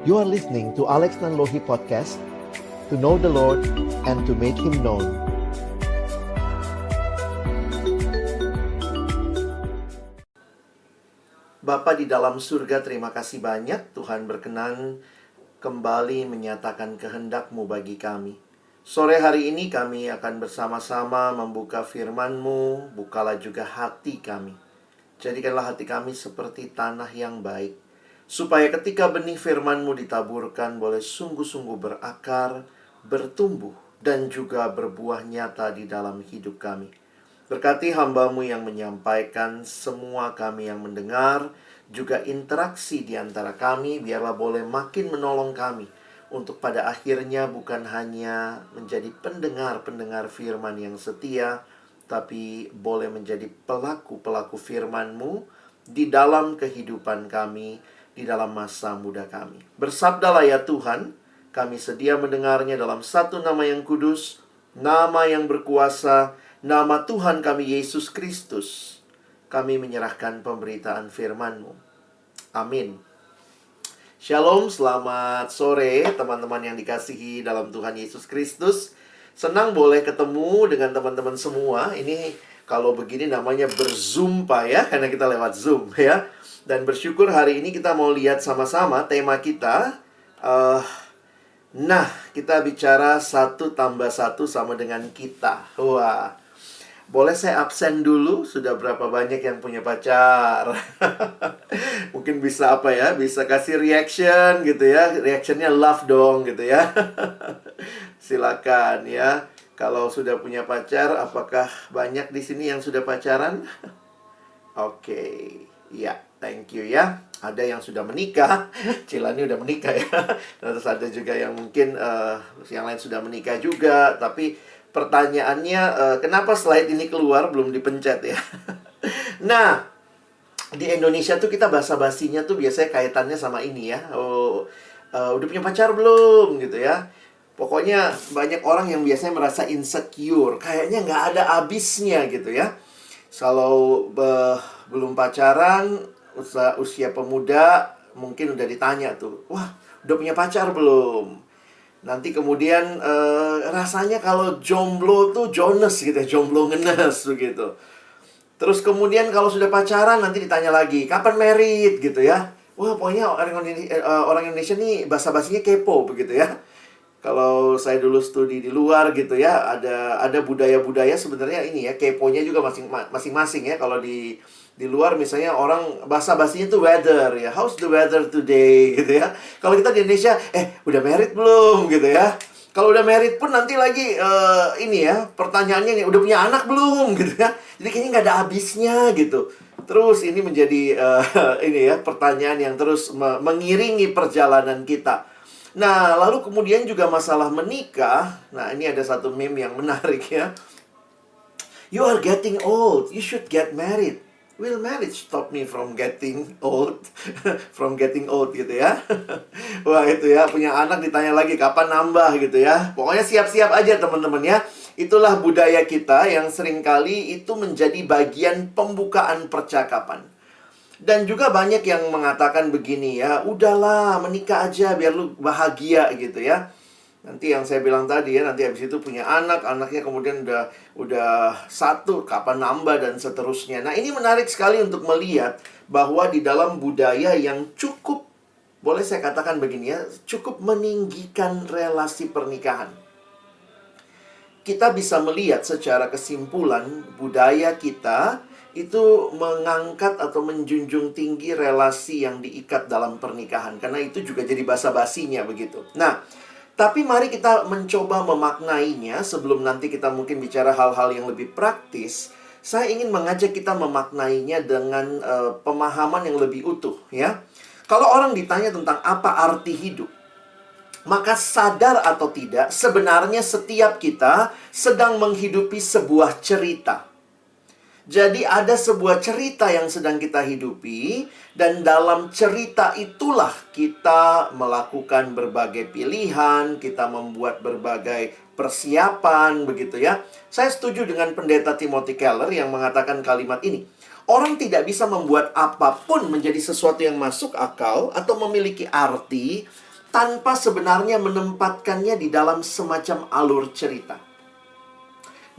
You are listening to Alex Nanlohi Podcast, to know the Lord and to make Him known. Bapa di dalam surga, terima kasih banyak Tuhan berkenan kembali menyatakan kehendak-Mu bagi kami. Sore hari ini kami akan bersama-sama membuka firman-Mu, bukalah juga hati kami. Jadikanlah hati kami seperti tanah yang baik, supaya ketika benih firman-Mu ditaburkan boleh sungguh-sungguh berakar, bertumbuh, dan juga berbuah nyata di dalam hidup kami. Berkati hamba-Mu yang menyampaikan, semua kami yang mendengar, juga interaksi di antara kami, biarlah boleh makin menolong kami untuk pada akhirnya bukan hanya menjadi pendengar-pendengar firman yang setia, tapi boleh menjadi pelaku-pelaku firman-Mu di dalam kehidupan kami, di dalam masa muda kami. Bersabdalah ya Tuhan, kami sedia mendengarnya dalam satu nama yang kudus, nama yang berkuasa, nama Tuhan kami Yesus Kristus. Kami menyerahkan pemberitaan firman-Mu. Amin. Shalom, selamat sore teman-teman yang dikasihi dalam Tuhan Yesus Kristus. Senang boleh ketemu dengan teman-teman semua. Ini kalau begini namanya berzoom Pak ya, karena kita lewat Zoom ya. Dan bersyukur hari ini kita mau lihat sama-sama tema kita. Kita bicara 1 tambah 1 sama dengan kita. Wah, boleh saya absen dulu? Sudah berapa banyak yang punya pacar? Mungkin bisa apa ya? Bisa kasih reaction gitu ya. Reactionnya love dong gitu ya. Silakan ya. Kalau sudah punya pacar, apakah banyak di sini yang sudah pacaran? Oke. Ya, thank you ya. Ada yang sudah menikah. Cilani udah menikah ya. Terus ada juga yang mungkin yang lain sudah menikah juga. Tapi pertanyaannya, kenapa slide ini keluar belum dipencet ya? Nah, di Indonesia tuh kita basa-basinya tuh biasanya kaitannya sama ini ya. Udah punya pacar belum gitu ya. Pokoknya banyak orang yang biasanya merasa insecure. Kayaknya nggak ada habisnya gitu ya. Kalau belum pacaran, usia pemuda, mungkin udah ditanya tuh, wah, udah punya pacar belum? Nanti kemudian rasanya kalau jomblo tuh Jonas gitu ya, jomblo ngenes begitu. Terus kemudian kalau sudah pacaran nanti ditanya lagi, kapan married gitu ya. Wah, pokoknya orang Indonesia nih basa-basinya kepo begitu ya. Kalau saya dulu studi di luar gitu ya, ada budaya-budaya sebenarnya ini ya, keponya juga masing-masing ya. Kalau di luar misalnya orang basa-basinya tuh weather ya, how's the weather today gitu ya. Kalau kita di Indonesia, udah married belum gitu ya. Kalau udah married pun nanti lagi ini ya, pertanyaannya nih, udah punya anak belum gitu ya. Jadi kayaknya nggak ada habisnya gitu. Terus ini menjadi ini ya, pertanyaan yang terus mengiringi perjalanan kita. Nah, lalu kemudian juga masalah menikah. Nah, ini ada satu meme yang menarik ya. You are getting old, you should get married. Will marriage stop me from getting old? From getting old gitu ya. Wah, itu ya, punya anak ditanya lagi kapan nambah gitu ya. Pokoknya siap-siap aja teman-teman ya. Itulah budaya kita yang seringkali itu menjadi bagian pembukaan percakapan. Dan juga banyak yang mengatakan begini ya, udahlah menikah aja biar lu bahagia gitu ya. Nanti yang saya bilang tadi ya, nanti habis itu punya anak, anaknya kemudian udah satu, kapan nambah dan seterusnya. Nah, ini menarik sekali untuk melihat bahwa di dalam budaya yang cukup, boleh saya katakan begini ya, cukup meninggikan relasi pernikahan. Kita bisa melihat secara kesimpulan budaya kita itu mengangkat atau menjunjung tinggi relasi yang diikat dalam pernikahan. Karena itu juga jadi basa-basinya begitu. Nah, tapi mari kita mencoba memaknainya sebelum nanti kita mungkin bicara hal-hal yang lebih praktis. Saya ingin mengajak kita memaknainya dengan pemahaman yang lebih utuh ya. Kalau orang ditanya tentang apa arti hidup, maka sadar atau tidak, sebenarnya setiap kita sedang menghidupi sebuah cerita. Jadi ada sebuah cerita yang sedang kita hidupi, dan dalam cerita itulah kita melakukan berbagai pilihan, kita membuat berbagai persiapan begitu ya. Saya setuju dengan pendeta Timothy Keller yang mengatakan kalimat ini. Orang tidak bisa membuat apapun menjadi sesuatu yang masuk akal atau memiliki arti tanpa sebenarnya menempatkannya di dalam semacam alur cerita.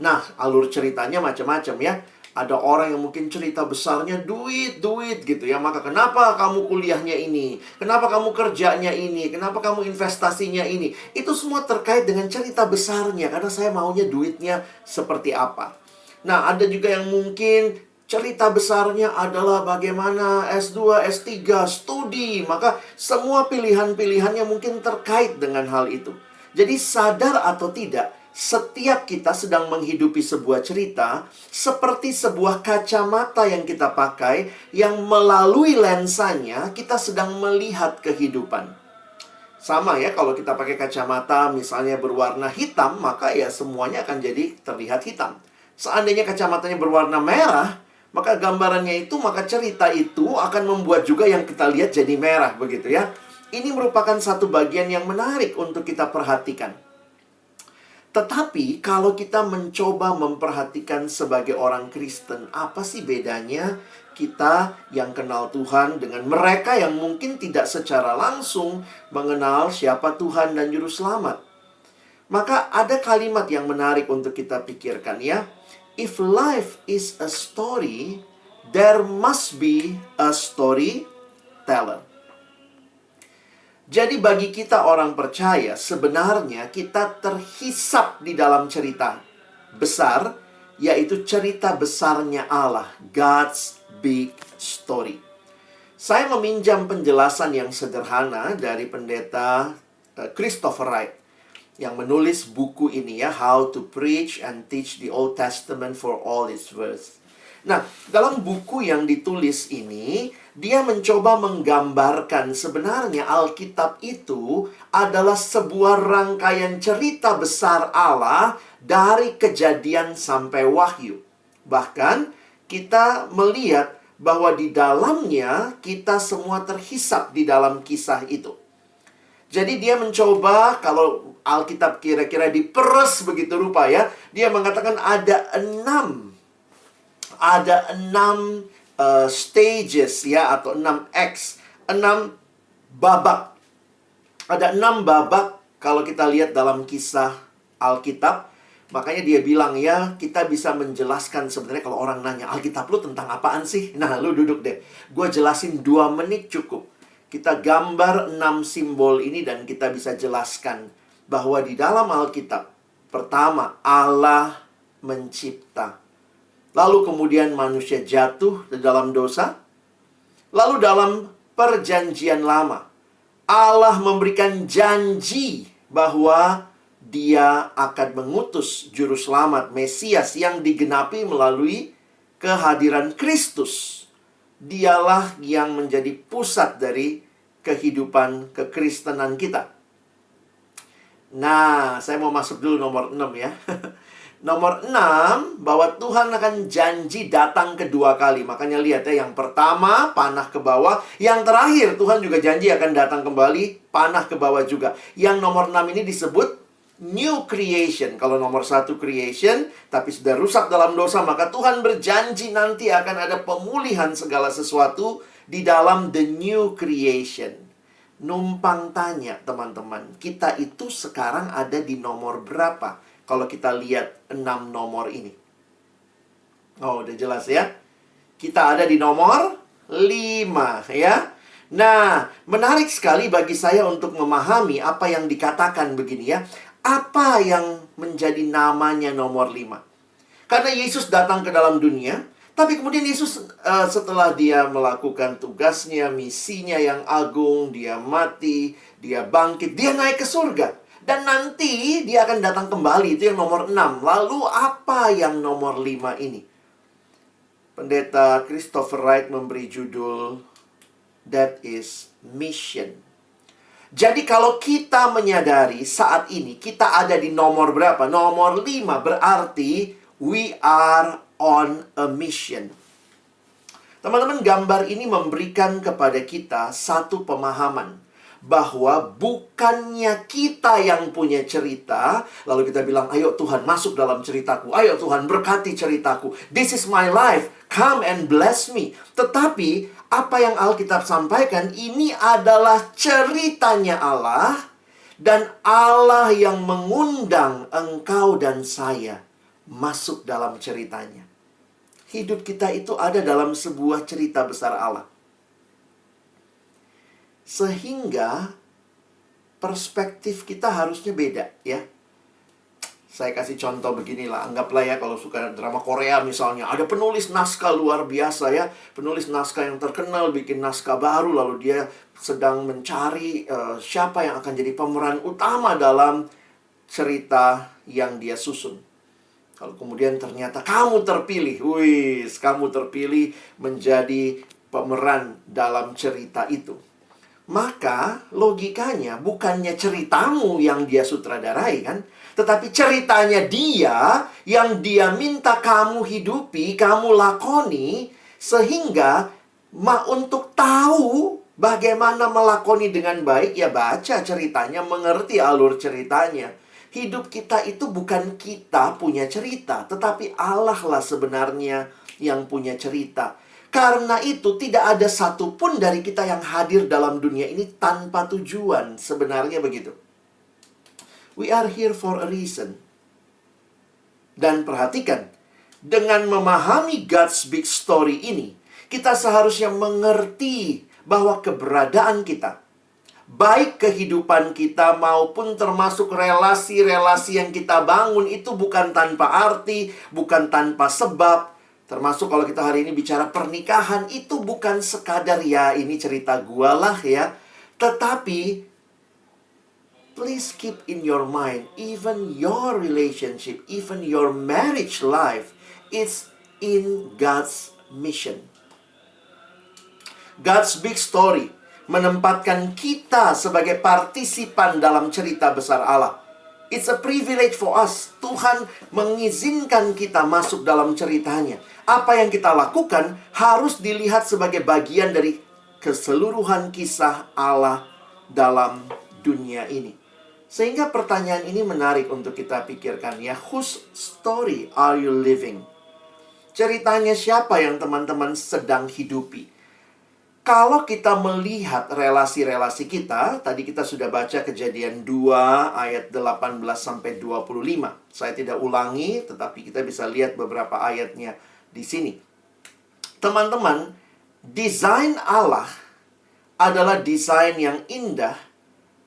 Nah, alur ceritanya macam-macam ya. Ada orang yang mungkin cerita besarnya duit gitu ya. Maka kenapa kamu kuliahnya ini? Kenapa kamu kerjanya ini? Kenapa kamu investasinya ini? Itu semua terkait dengan cerita besarnya. Karena saya maunya duitnya seperti apa. Nah, ada juga yang mungkin cerita besarnya adalah bagaimana S2, S3, studi. Maka semua pilihan-pilihannya mungkin terkait dengan hal itu. Jadi sadar atau tidak, setiap kita sedang menghidupi sebuah cerita seperti sebuah kacamata yang kita pakai, yang melalui lensanya kita sedang melihat kehidupan. Sama ya, kalau kita pakai kacamata misalnya berwarna hitam, maka ya semuanya akan jadi terlihat hitam. Seandainya kacamatanya berwarna merah, maka gambarannya itu, maka cerita itu akan membuat juga yang kita lihat jadi merah, begitu ya. Ini merupakan satu bagian yang menarik untuk kita perhatikan. Tetapi kalau kita mencoba memperhatikan sebagai orang Kristen, apa sih bedanya kita yang kenal Tuhan dengan mereka yang mungkin tidak secara langsung mengenal siapa Tuhan dan Juru Selamat? Maka ada kalimat yang menarik untuk kita pikirkan ya. If life is a story, there must be a storyteller. Jadi bagi kita orang percaya, sebenarnya kita terhisap di dalam cerita besar, yaitu cerita besarnya Allah, God's big story. Saya meminjam penjelasan yang sederhana dari pendeta Christopher Wright yang menulis buku ini ya, How to Preach and Teach the Old Testament for All Its Worth. Nah, dalam buku yang ditulis ini, dia mencoba menggambarkan sebenarnya Alkitab itu adalah sebuah rangkaian cerita besar Allah dari Kejadian sampai Wahyu. Bahkan kita melihat bahwa di dalamnya kita semua terhisap di dalam kisah itu. Jadi dia mencoba, kalau Alkitab kira-kira diperes begitu rupa ya, dia mengatakan ada enam stages ya, atau 6 acts, 6 babak. Ada 6 babak kalau kita lihat dalam kisah Alkitab. Makanya dia bilang ya, kita bisa menjelaskan sebenarnya kalau orang nanya, Alkitab lu tentang apaan sih? Nah, lu duduk deh. Gue jelasin 2 menit cukup. Kita gambar 6 simbol ini dan kita bisa jelaskan bahwa di dalam Alkitab, pertama, Allah mencipta. Lalu kemudian manusia jatuh di dalam dosa. Lalu dalam perjanjian lama, Allah memberikan janji bahwa Dia akan mengutus juru selamat Mesias yang digenapi melalui kehadiran Kristus. Dialah yang menjadi pusat dari kehidupan kekristenan kita. Nah, saya mau masuk dulu nomor 6 ya. Nomor 6, bahwa Tuhan akan janji datang kedua kali. Makanya lihat ya, yang pertama panah ke bawah. Yang terakhir Tuhan juga janji akan datang kembali, panah ke bawah juga. Yang nomor 6 ini disebut new creation. Kalau nomor 1 creation, tapi sudah rusak dalam dosa, maka Tuhan berjanji nanti akan ada pemulihan segala sesuatu di dalam the new creation. Numpang tanya teman-teman, kita itu sekarang ada di nomor berapa? Kalau kita lihat 6 nomor ini. Oh, udah jelas ya. Kita ada di nomor 5 ya. Nah, menarik sekali bagi saya untuk memahami apa yang dikatakan begini ya. Apa yang menjadi namanya nomor 5? Karena Yesus datang ke dalam dunia, tapi kemudian Yesus setelah dia melakukan tugasnya, misinya yang agung, dia mati, dia bangkit, dia naik ke surga. Dan nanti dia akan datang kembali, itu yang nomor 6. Lalu apa yang nomor 5 ini? Pendeta Christopher Wright memberi judul, That is Mission. Jadi kalau kita menyadari saat ini kita ada di nomor berapa? Nomor 5, berarti we are on a mission. Teman-teman, gambar ini memberikan kepada kita satu pemahaman bahwa bukannya kita yang punya cerita, lalu kita bilang, ayo Tuhan masuk dalam ceritaku, ayo Tuhan berkati ceritaku, this is my life, come and bless me. Tetapi apa yang Alkitab sampaikan ini adalah ceritanya Allah, dan Allah yang mengundang engkau dan saya masuk dalam ceritanya. Hidup kita itu ada dalam sebuah cerita besar Allah. Sehingga perspektif kita harusnya beda, ya. Saya kasih contoh beginilah. Anggaplah ya, kalau suka drama Korea misalnya, ada penulis naskah luar biasa ya. Penulis naskah yang terkenal bikin naskah baru, lalu dia sedang mencari siapa yang akan jadi pemeran utama dalam cerita yang dia susun. Kalau kemudian ternyata kamu terpilih, kamu terpilih menjadi pemeran dalam cerita itu. Maka logikanya bukannya ceritamu yang dia sutradarai kan, tetapi ceritanya dia yang dia minta kamu hidupi, kamu lakoni, sehingga untuk tahu bagaimana melakoni dengan baik, ya baca ceritanya, mengerti alur ceritanya. Hidup kita itu bukan kita punya cerita, tetapi Allah lah sebenarnya yang punya cerita. Karena itu tidak ada satupun dari kita yang hadir dalam dunia ini tanpa tujuan. Sebenarnya begitu. We are here for a reason. Dan perhatikan, dengan memahami God's big story ini, kita seharusnya mengerti bahwa keberadaan kita, baik kehidupan kita maupun termasuk relasi-relasi yang kita bangun, itu bukan tanpa arti, bukan tanpa sebab. Termasuk kalau kita hari ini bicara pernikahan, itu bukan sekadar ya ini cerita gua lah ya. Tetapi please keep in your mind, even your relationship, even your marriage life is in God's mission. God's big story menempatkan kita sebagai partisipan dalam cerita besar Allah. It's a privilege for us. Tuhan mengizinkan kita masuk dalam ceritanya. Apa yang kita lakukan harus dilihat sebagai bagian dari keseluruhan kisah Allah dalam dunia ini. Sehingga pertanyaan ini menarik untuk kita pikirkan ya. Whose story are you living? Ceritanya siapa yang teman-teman sedang hidupi? Kalau kita melihat relasi-relasi kita, tadi kita sudah baca Kejadian 2 ayat 18 sampai 25. Saya tidak ulangi, tetapi kita bisa lihat beberapa ayatnya di sini. Teman-teman, desain Allah adalah desain yang indah,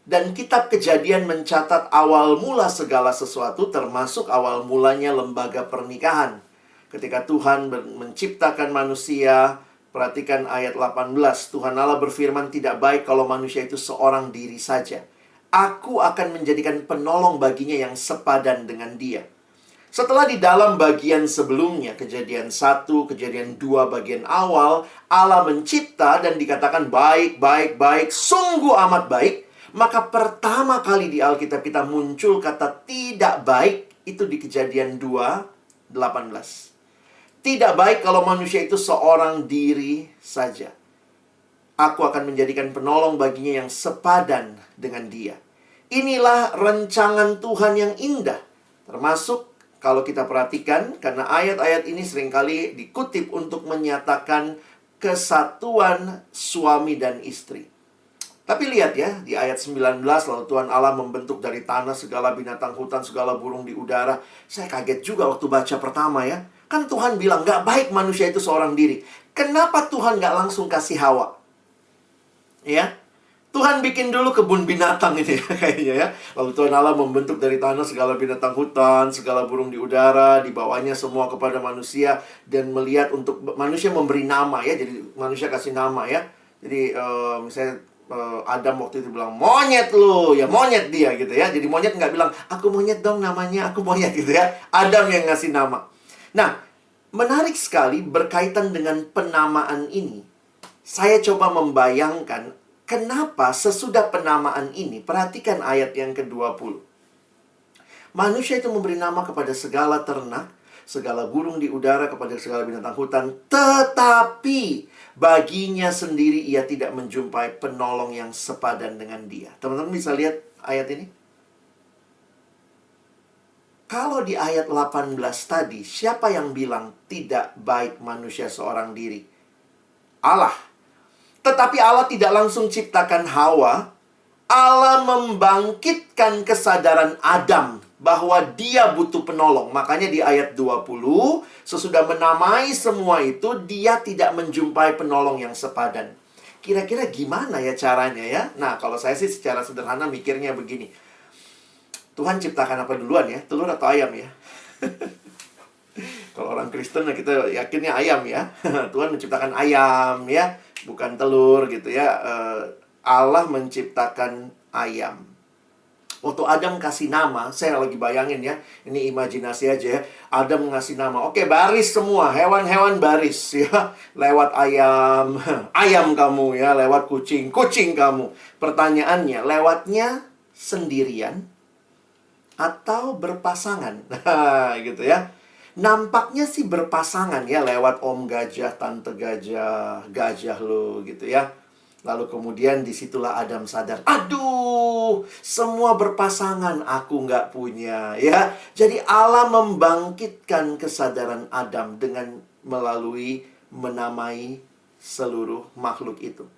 dan kitab Kejadian mencatat awal mula segala sesuatu, termasuk awal mulanya lembaga pernikahan. Ketika Tuhan menciptakan manusia, perhatikan ayat 18. Tuhan Allah berfirman, tidak baik kalau manusia itu seorang diri saja. Aku akan menjadikan penolong baginya yang sepadan dengan dia. Setelah di dalam bagian sebelumnya, Kejadian 1, Kejadian 2 bagian awal, Allah mencipta dan dikatakan baik, baik, baik, sungguh amat baik. Maka pertama kali di Alkitab kita muncul kata tidak baik, itu di Kejadian 2, 18. Tidak baik kalau manusia itu seorang diri saja. Aku akan menjadikan penolong baginya yang sepadan dengan dia. Inilah rancangan Tuhan yang indah. Termasuk kalau kita perhatikan, karena ayat-ayat ini seringkali dikutip untuk menyatakan kesatuan suami dan istri. Tapi lihat ya, di ayat 19, lalu Tuhan Allah membentuk dari tanah segala binatang hutan, segala burung di udara. Saya kaget juga waktu baca pertama ya. Kan Tuhan bilang, gak baik manusia itu seorang diri. Kenapa Tuhan gak langsung kasih Hawa? Ya, Tuhan bikin dulu kebun binatang ini kayaknya ya. Lalu Tuhan Allah membentuk dari tanah segala binatang hutan, segala burung di udara, dibawanya semua kepada manusia. Dan melihat untuk manusia memberi nama ya. Jadi manusia kasih nama ya. Jadi misalnya Adam waktu itu bilang, monyet lu, ya monyet dia gitu ya. Jadi monyet nggak bilang, aku monyet dong namanya, aku monyet gitu ya. Adam yang ngasih nama. Nah, menarik sekali berkaitan dengan penamaan ini. Saya coba membayangkan kenapa sesudah penamaan ini, perhatikan ayat yang ke-20. Manusia itu memberi nama kepada segala ternak, segala burung di udara, kepada segala binatang hutan. Tetapi Baginya sendiri ia tidak menjumpai penolong yang sepadan dengan dia. Teman-teman bisa lihat ayat ini? Kalau di ayat 18 tadi, siapa yang bilang tidak baik manusia seorang diri? Allah. Tetapi Allah tidak langsung ciptakan Hawa. Allah membangkitkan kesadaran Adam bahwa dia butuh penolong. Makanya di ayat 20, sesudah menamai semua itu, dia tidak menjumpai penolong yang sepadan. Kira-kira gimana ya caranya ya? Nah, kalau saya sih secara sederhana mikirnya begini. Tuhan ciptakan apa duluan ya? Telur atau ayam ya? Kalau orang Kristen kita yakinnya ayam ya. Tuhan menciptakan ayam ya, bukan telur gitu ya. Allah menciptakan ayam. Waktu Adam kasih nama, saya lagi bayangin ya, ini imajinasi aja ya. Adam ngasih nama, oke, baris semua, hewan-hewan baris ya. Lewat ayam, ayam kamu ya. Lewat kucing, kucing kamu. Pertanyaannya, lewatnya sendirian atau berpasangan? Nah, gitu ya. Nampaknya sih berpasangan ya, lewat om gajah, tante gajah, gajah lo gitu ya. Lalu kemudian disitulah Adam sadar, aduh, semua berpasangan, aku nggak punya ya. Jadi Allah membangkitkan kesadaran Adam dengan melalui menamai seluruh makhluk itu.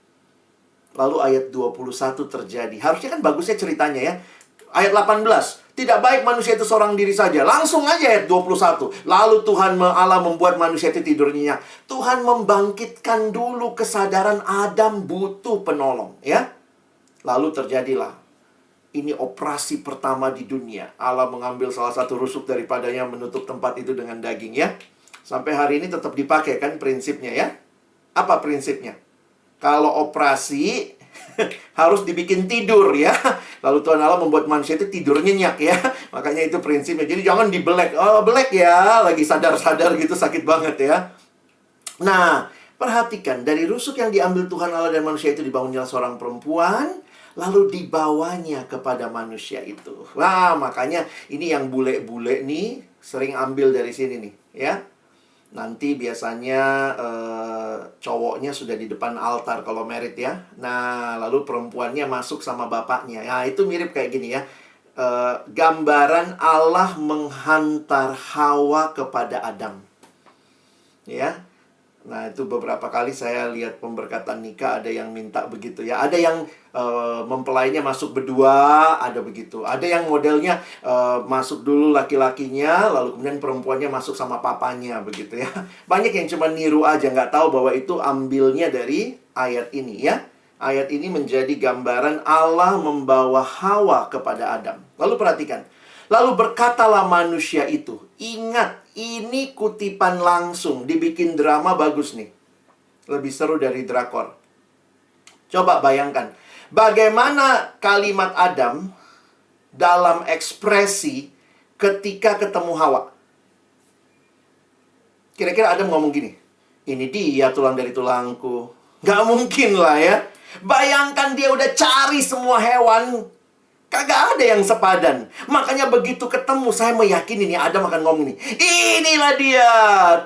Lalu ayat 21 terjadi. Harusnya kan bagusnya ceritanya ya. Ayat 18, tidak baik manusia itu seorang diri saja. Langsung aja ayat 21. Lalu Tuhan Allah membuat manusia itu tidur nyenyak. Tuhan membangkitkan dulu kesadaran Adam butuh penolong ya. Lalu terjadilah ini operasi pertama di dunia. Allah mengambil salah satu rusuk daripadanya, menutup tempat itu dengan daging ya. Sampai hari ini tetap dipakai kan prinsipnya ya. Apa prinsipnya? Kalau operasi harus dibikin tidur ya. Lalu Tuhan Allah membuat manusia itu tidur nyenyak ya. Makanya itu prinsipnya. Jadi jangan dibelek. Oh, belek ya. Lagi sadar-sadar gitu, sakit banget ya. Nah, perhatikan. Dari rusuk yang diambil Tuhan Allah dan manusia itu dibangunnya seorang perempuan. Lalu dibawanya kepada manusia itu. Wah, makanya ini yang bule-bule nih sering ambil dari sini nih ya. Nanti biasanya cowoknya sudah di depan altar kalau merit ya. Nah, lalu perempuannya masuk sama bapaknya. Nah, itu mirip kayak gini ya. Gambaran Allah menghantar Hawa kepada Adam. Ya. Nah, itu beberapa kali saya lihat pemberkatan nikah ada yang minta begitu ya. Ada yang mempelainya masuk berdua, ada begitu. Ada yang modelnya masuk dulu laki-lakinya, lalu kemudian perempuannya masuk sama papanya begitu ya. Banyak yang cuma niru aja, nggak tahu bahwa itu ambilnya dari ayat ini ya. Ayat ini menjadi gambaran Allah membawa Hawa kepada Adam. Lalu perhatikan. Lalu berkatalah manusia itu, ingat, ini kutipan langsung, dibikin drama bagus nih. Lebih seru dari drakor. Coba bayangkan, bagaimana kalimat Adam dalam ekspresi ketika ketemu Hawa. Kira-kira Adam ngomong gini, ini dia tulang dari tulangku. Gak mungkin lah ya. Bayangkan dia udah cari semua hewan, kagak ada yang sepadan. Makanya begitu ketemu, saya meyakini nih Adam akan ngomong nih, inilah dia,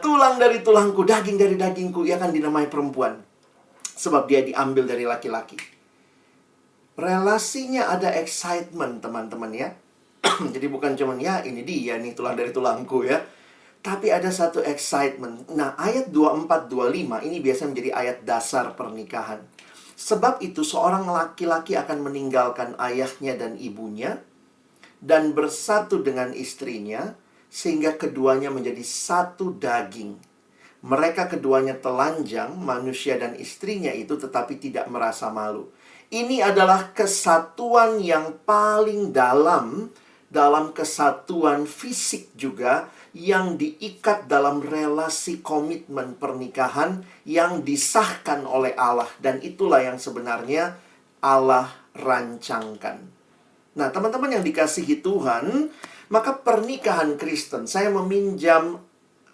tulang dari tulangku, daging dari dagingku. Ia akan dinamai perempuan, sebab dia diambil dari laki-laki. Relasinya ada excitement teman-teman ya. Jadi bukan cuman ya ini dia nih tulang dari tulangku ya. Tapi ada satu excitement. Nah, ayat 24-25 ini biasa menjadi ayat dasar pernikahan. Sebab itu seorang laki-laki akan meninggalkan ayahnya dan ibunya dan bersatu dengan istrinya sehingga keduanya menjadi satu daging. Mereka keduanya telanjang, manusia dan istrinya itu, tetapi tidak merasa malu. Ini adalah kesatuan yang paling dalam kesatuan fisik juga, yang diikat dalam relasi komitmen pernikahan yang disahkan oleh Allah. Dan itulah yang sebenarnya Allah rancangkan. Nah, teman-teman yang dikasihi Tuhan, maka pernikahan Kristen, saya meminjam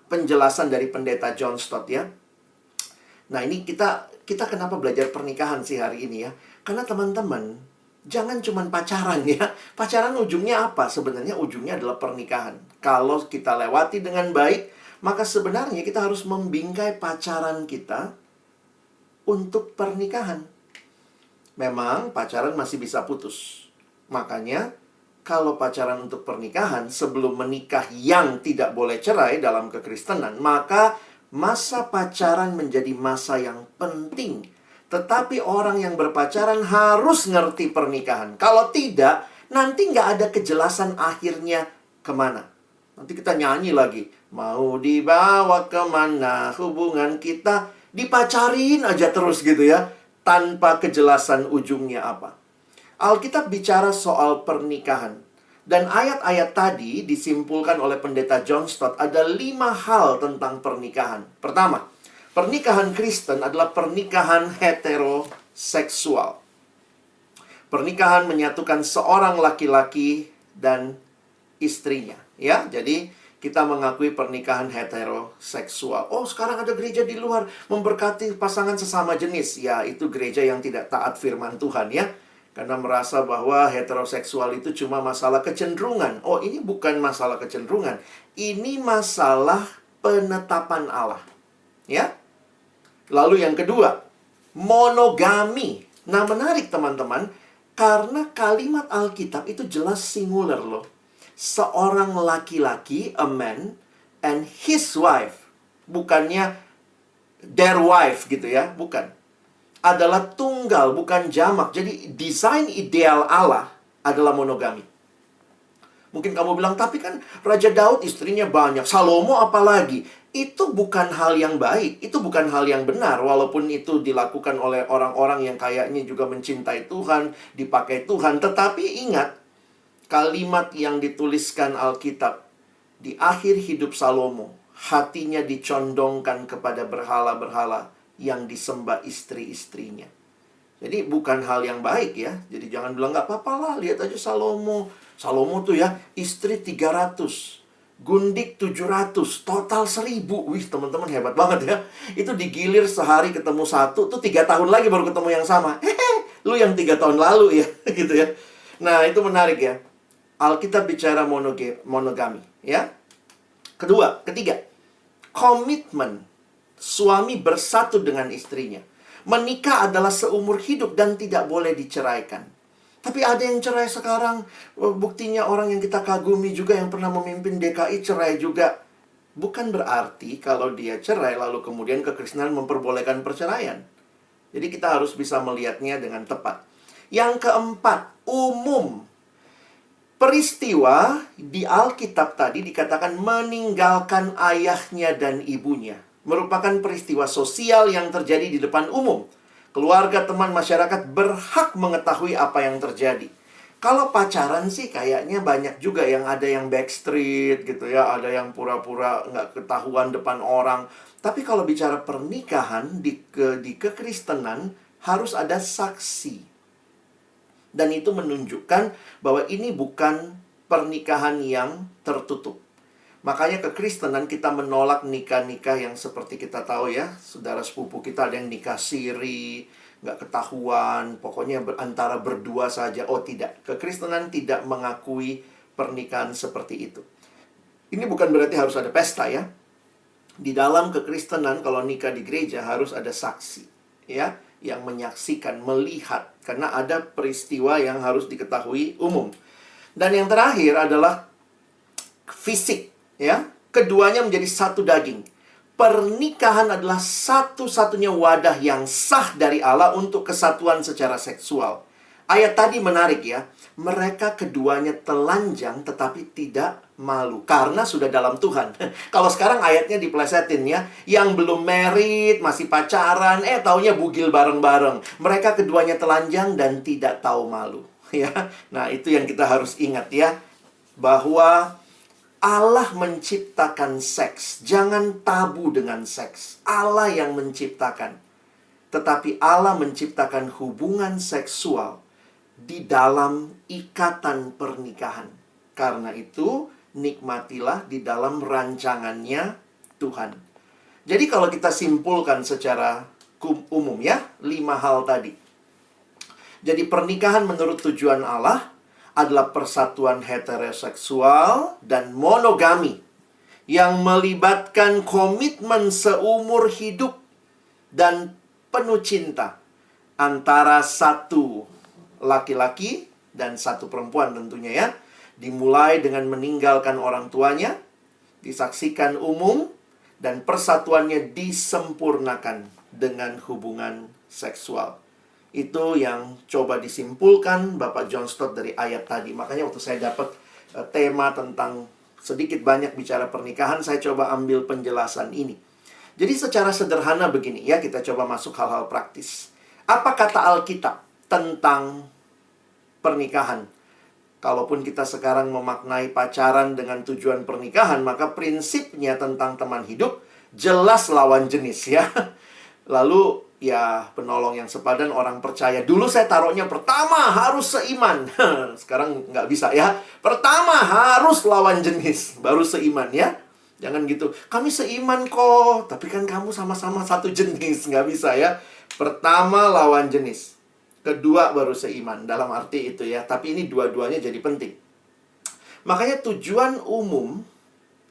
penjelasan dari pendeta John Stott ya. Nah, ini kita kenapa belajar pernikahan sih hari ini ya? Karena teman-teman, jangan cuma pacaran ya. Pacaran ujungnya apa? Sebenarnya ujungnya adalah pernikahan. Kalau kita lewati dengan baik, maka sebenarnya kita harus membingkai pacaran kita untuk pernikahan. Memang pacaran masih bisa putus. Makanya kalau pacaran untuk pernikahan sebelum menikah yang tidak boleh cerai dalam kekristenan, maka masa pacaran menjadi masa yang penting. Tetapi orang yang berpacaran harus ngerti pernikahan. Kalau tidak, nanti nggak ada kejelasan akhirnya kemana. Nanti kita nyanyi lagi. Mau dibawa kemana hubungan kita. Dipacarin aja terus gitu ya. Tanpa kejelasan ujungnya apa. Alkitab bicara soal pernikahan. Dan ayat-ayat tadi disimpulkan oleh pendeta John Stott. Ada 5 hal tentang pernikahan. Pertama, pernikahan Kristen adalah pernikahan heteroseksual. Pernikahan menyatukan seorang laki-laki dan istrinya. Ya, jadi kita mengakui pernikahan heteroseksual. Oh, sekarang ada gereja di luar memberkati pasangan sesama jenis. Ya, itu gereja yang tidak taat firman Tuhan ya. Karena merasa bahwa heteroseksual itu cuma masalah kecenderungan. Oh, ini bukan masalah kecenderungan. Ini masalah penetapan Allah. Ya. Lalu yang kedua, monogami. Nah, menarik teman-teman. Karena kalimat Alkitab itu jelas singular loh. Seorang laki-laki, a man, and his wife. Bukannya their wife gitu ya. Bukan. Adalah tunggal, bukan jamak. Jadi desain ideal Allah adalah monogami. Mungkin kamu bilang, tapi kan Raja Daud istrinya banyak, Salomo apalagi. Itu bukan hal yang baik, itu bukan hal yang benar. Walaupun itu dilakukan oleh orang-orang yang kayaknya juga mencintai Tuhan, dipakai Tuhan. Tetapi ingat, kalimat yang dituliskan Alkitab di akhir hidup Salomo, hatinya dicondongkan kepada berhala-berhala yang disembah istri-istrinya. Jadi bukan hal yang baik ya. Jadi jangan bilang nggak apa-apa lah, lihat aja Salomo. Salomo tuh ya, istri 300, gundik 700, total 1000. Wih, teman-teman hebat banget ya. Itu digilir sehari ketemu satu, tuh 3 tahun lagi baru ketemu yang sama. Lu yang 3 tahun lalu ya, gitu ya. Nah, itu menarik ya. Alkitab bicara monogami ya. Ketiga, komitmen. Suami bersatu dengan istrinya. Menikah adalah seumur hidup dan tidak boleh diceraikan. Tapi ada yang cerai sekarang. Buktinya orang yang kita kagumi juga yang pernah memimpin DKI cerai juga. Bukan berarti kalau dia cerai lalu kemudian kekristenan memperbolehkan perceraian. Jadi kita harus bisa melihatnya dengan tepat. Yang keempat, umum. Peristiwa di Alkitab tadi dikatakan meninggalkan ayahnya dan ibunya. Merupakan peristiwa sosial yang terjadi di depan umum. Keluarga, teman, masyarakat berhak mengetahui apa yang terjadi. Kalau pacaran sih kayaknya banyak juga yang ada yang backstreet gitu ya. Ada yang pura-pura nggak ketahuan depan orang. Tapi kalau bicara pernikahan di kekristenan harus ada saksi. Dan itu menunjukkan bahwa ini bukan pernikahan yang tertutup. Makanya kekristenan kita menolak nikah-nikah yang seperti kita tahu ya. Saudara sepupu kita ada yang nikah siri, nggak ketahuan, pokoknya antara berdua saja. Oh tidak, kekristenan tidak mengakui pernikahan seperti itu. Ini bukan berarti harus ada pesta ya. Di dalam kekristenan kalau nikah di gereja harus ada saksi ya, yang menyaksikan, melihat. Karena ada peristiwa yang harus diketahui umum. Dan yang terakhir adalah fisik. Ya, keduanya menjadi satu daging. Pernikahan adalah satu-satunya wadah yang sah dari Allah untuk kesatuan secara seksual. Ayat tadi menarik ya. Mereka keduanya telanjang tetapi tidak malu karena sudah dalam Tuhan. Kalau sekarang ayatnya diplesetin ya. Yang belum married, masih pacaran, taunya bugil bareng-bareng. Mereka keduanya telanjang dan tidak tahu malu. Ya, nah itu yang kita harus ingat ya. Bahwa Allah menciptakan seks. Jangan tabu dengan seks. Allah yang menciptakan. Tetapi Allah menciptakan hubungan seksual di dalam ikatan pernikahan. Karena itu, nikmatilah di dalam rancangannya Tuhan. Jadi kalau kita simpulkan secara umum ya, 5 hal tadi. Jadi pernikahan menurut tujuan Allah adalah persatuan heteroseksual dan monogami yang melibatkan komitmen seumur hidup dan penuh cinta antara satu laki-laki dan satu perempuan tentunya ya. Dimulai dengan meninggalkan orang tuanya, disaksikan umum, dan persatuannya disempurnakan dengan hubungan seksual. Itu yang coba disimpulkan Bapak John Stott dari ayat tadi. Makanya waktu saya dapat tema tentang sedikit banyak bicara pernikahan, saya coba ambil penjelasan ini. Jadi secara sederhana begini ya, kita coba masuk hal-hal praktis. Apa kata Alkitab tentang pernikahan? Kalaupun kita sekarang memaknai pacaran dengan tujuan pernikahan, maka prinsipnya tentang teman hidup jelas lawan jenis ya. Lalu ya penolong yang sepadan, orang percaya. Dulu saya taruhnya pertama harus seiman. Sekarang nggak bisa ya. Pertama harus lawan jenis, baru seiman ya. Jangan gitu, kami seiman kok, tapi kan kamu sama-sama satu jenis. Nggak bisa ya. Pertama lawan jenis, kedua baru seiman. Dalam arti itu ya. Tapi ini dua-duanya jadi penting. Makanya tujuan umum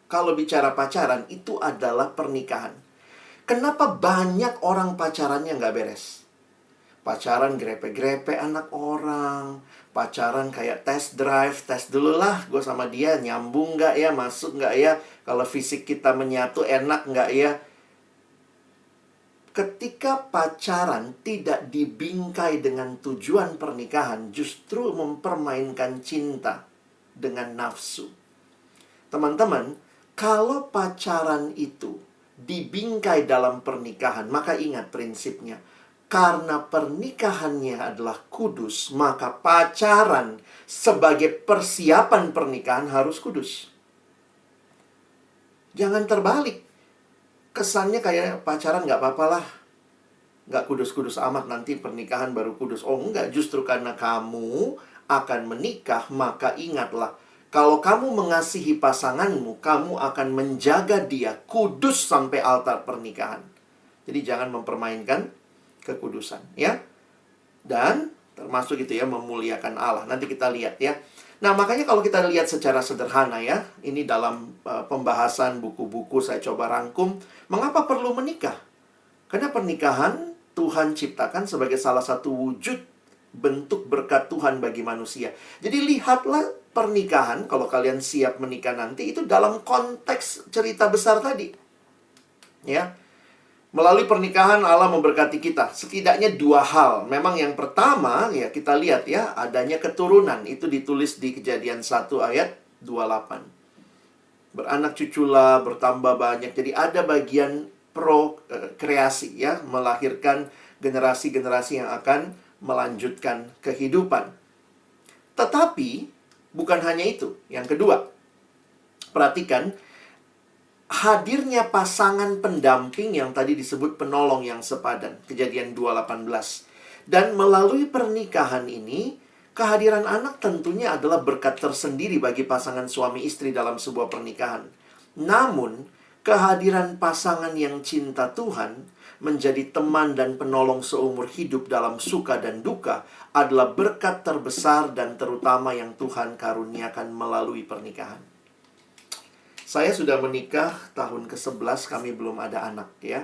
kalau bicara pacaran itu adalah pernikahan. Kenapa banyak orang pacarannya nggak beres? Pacaran grepe-grepe anak orang. Pacaran kayak test drive. Tes dulu lah, gue sama dia nyambung nggak ya? Masuk nggak ya? Kalau fisik kita menyatu enak nggak ya? Ketika pacaran tidak dibingkai dengan tujuan pernikahan, justru mempermainkan cinta dengan nafsu. Teman-teman, kalau pacaran itu dibingkai dalam pernikahan, maka ingat prinsipnya. Karena pernikahannya adalah kudus, maka pacaran sebagai persiapan pernikahan harus kudus. Jangan terbalik. Kesannya kayak pacaran nggak apa-apa lah, nggak kudus-kudus amat, nanti pernikahan baru kudus. Oh enggak, justru karena kamu akan menikah, maka ingatlah, kalau kamu mengasihi pasanganmu, kamu akan menjaga dia kudus sampai altar pernikahan. Jadi jangan mempermainkan kekudusan, ya. Dan termasuk itu ya, memuliakan Allah. Nanti kita lihat ya. Nah, makanya kalau kita lihat secara sederhana ya, ini dalam pembahasan buku-buku saya coba rangkum, mengapa perlu menikah? Karena pernikahan Tuhan ciptakan sebagai salah satu wujud bentuk berkat Tuhan bagi manusia. Jadi lihatlah pernikahan, kalau kalian siap menikah nanti, itu dalam konteks cerita besar tadi. Ya. Melalui pernikahan Allah memberkati kita. Setidaknya dua hal. Memang yang pertama, ya kita lihat ya, adanya keturunan. Itu ditulis di Kejadian 1 ayat 28. Beranak cuculah, bertambah banyak. Jadi ada bagian prokreasi ya, melahirkan generasi-generasi yang akan melanjutkan kehidupan. Tetapi bukan hanya itu. Yang kedua, perhatikan hadirnya pasangan pendamping yang tadi disebut penolong yang sepadan. Kejadian 2:18. Dan melalui pernikahan ini, kehadiran anak tentunya adalah berkat tersendiri bagi pasangan suami istri dalam sebuah pernikahan. Namun, kehadiran pasangan yang cinta Tuhan menjadi teman dan penolong seumur hidup dalam suka dan duka adalah berkat terbesar dan terutama yang Tuhan karuniakan melalui pernikahan. Saya sudah menikah tahun ke-11, kami belum ada anak ya.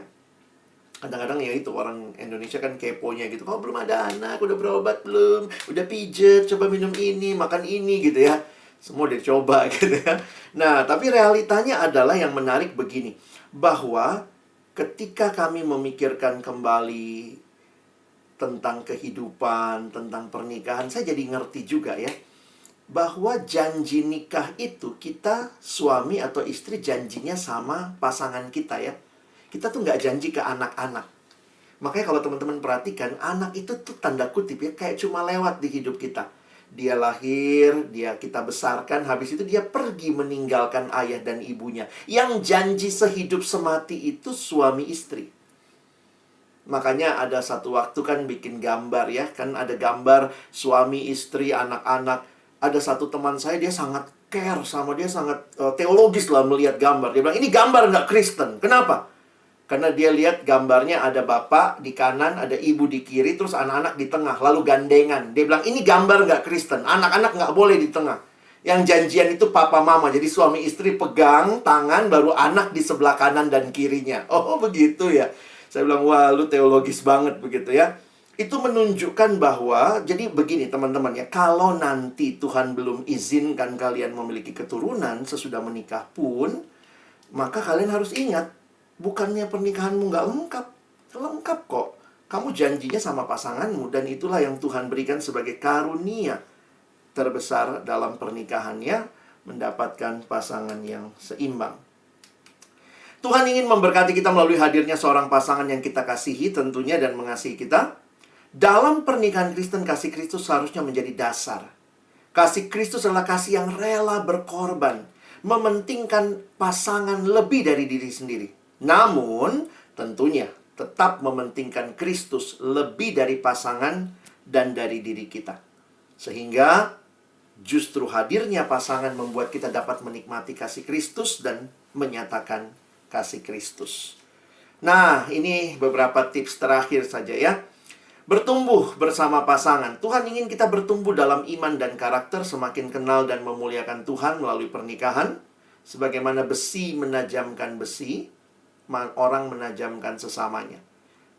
Kadang-kadang ya itu, orang Indonesia kan keponya gitu. Oh belum ada anak, udah berobat belum? Udah pijet, coba minum ini, makan ini gitu ya. Semua udah coba gitu ya. Nah, tapi realitanya adalah yang menarik begini. Bahwa ketika kami memikirkan kembali tentang kehidupan, tentang pernikahan, saya jadi ngerti juga ya, bahwa janji nikah itu kita suami atau istri janjinya sama pasangan kita ya. Kita tuh nggak janji ke anak-anak. Makanya kalau teman-teman perhatikan, anak itu tuh tanda kutip ya, kayak cuma lewat di hidup kita. Dia lahir, kita besarkan, habis itu dia pergi meninggalkan ayah dan ibunya. Yang janji sehidup semati itu suami istri. Makanya ada satu waktu kan bikin gambar ya, kan ada gambar suami istri, anak-anak. Ada satu teman saya, dia sangat care sama dia, sangat teologis lah melihat gambar. Dia bilang, ini gambar nggak Kristen. Kenapa? Karena dia lihat gambarnya ada bapak di kanan, ada ibu di kiri, terus anak-anak di tengah, lalu gandengan. Dia bilang, ini gambar nggak Kristen. Anak-anak nggak boleh di tengah. Yang janjian itu papa mama. Jadi suami istri pegang tangan, baru anak di sebelah kanan dan kirinya. Oh begitu ya. Saya bilang, wah lu teologis banget begitu ya. Itu menunjukkan bahwa, jadi begini teman-teman ya, kalau nanti Tuhan belum izinkan kalian memiliki keturunan sesudah menikah pun, maka kalian harus ingat, bukannya pernikahanmu nggak lengkap. Lengkap kok. Kamu janjinya sama pasanganmu, dan itulah yang Tuhan berikan sebagai karunia terbesar dalam pernikahannya, mendapatkan pasangan yang seimbang. Tuhan ingin memberkati kita melalui hadirnya seorang pasangan yang kita kasihi tentunya dan mengasihi kita. Dalam pernikahan Kristen, kasih Kristus seharusnya menjadi dasar. Kasih Kristus adalah kasih yang rela berkorban, mementingkan pasangan lebih dari diri sendiri. Namun, tentunya tetap mementingkan Kristus lebih dari pasangan dan dari diri kita. Sehingga justru hadirnya pasangan membuat kita dapat menikmati kasih Kristus dan menyatakan kasih Kristus. Nah, ini beberapa tips terakhir saja ya. Bertumbuh bersama pasangan. Tuhan ingin kita bertumbuh dalam iman dan karakter, semakin kenal dan memuliakan Tuhan melalui pernikahan. Sebagaimana besi menajamkan besi, orang menajamkan sesamanya.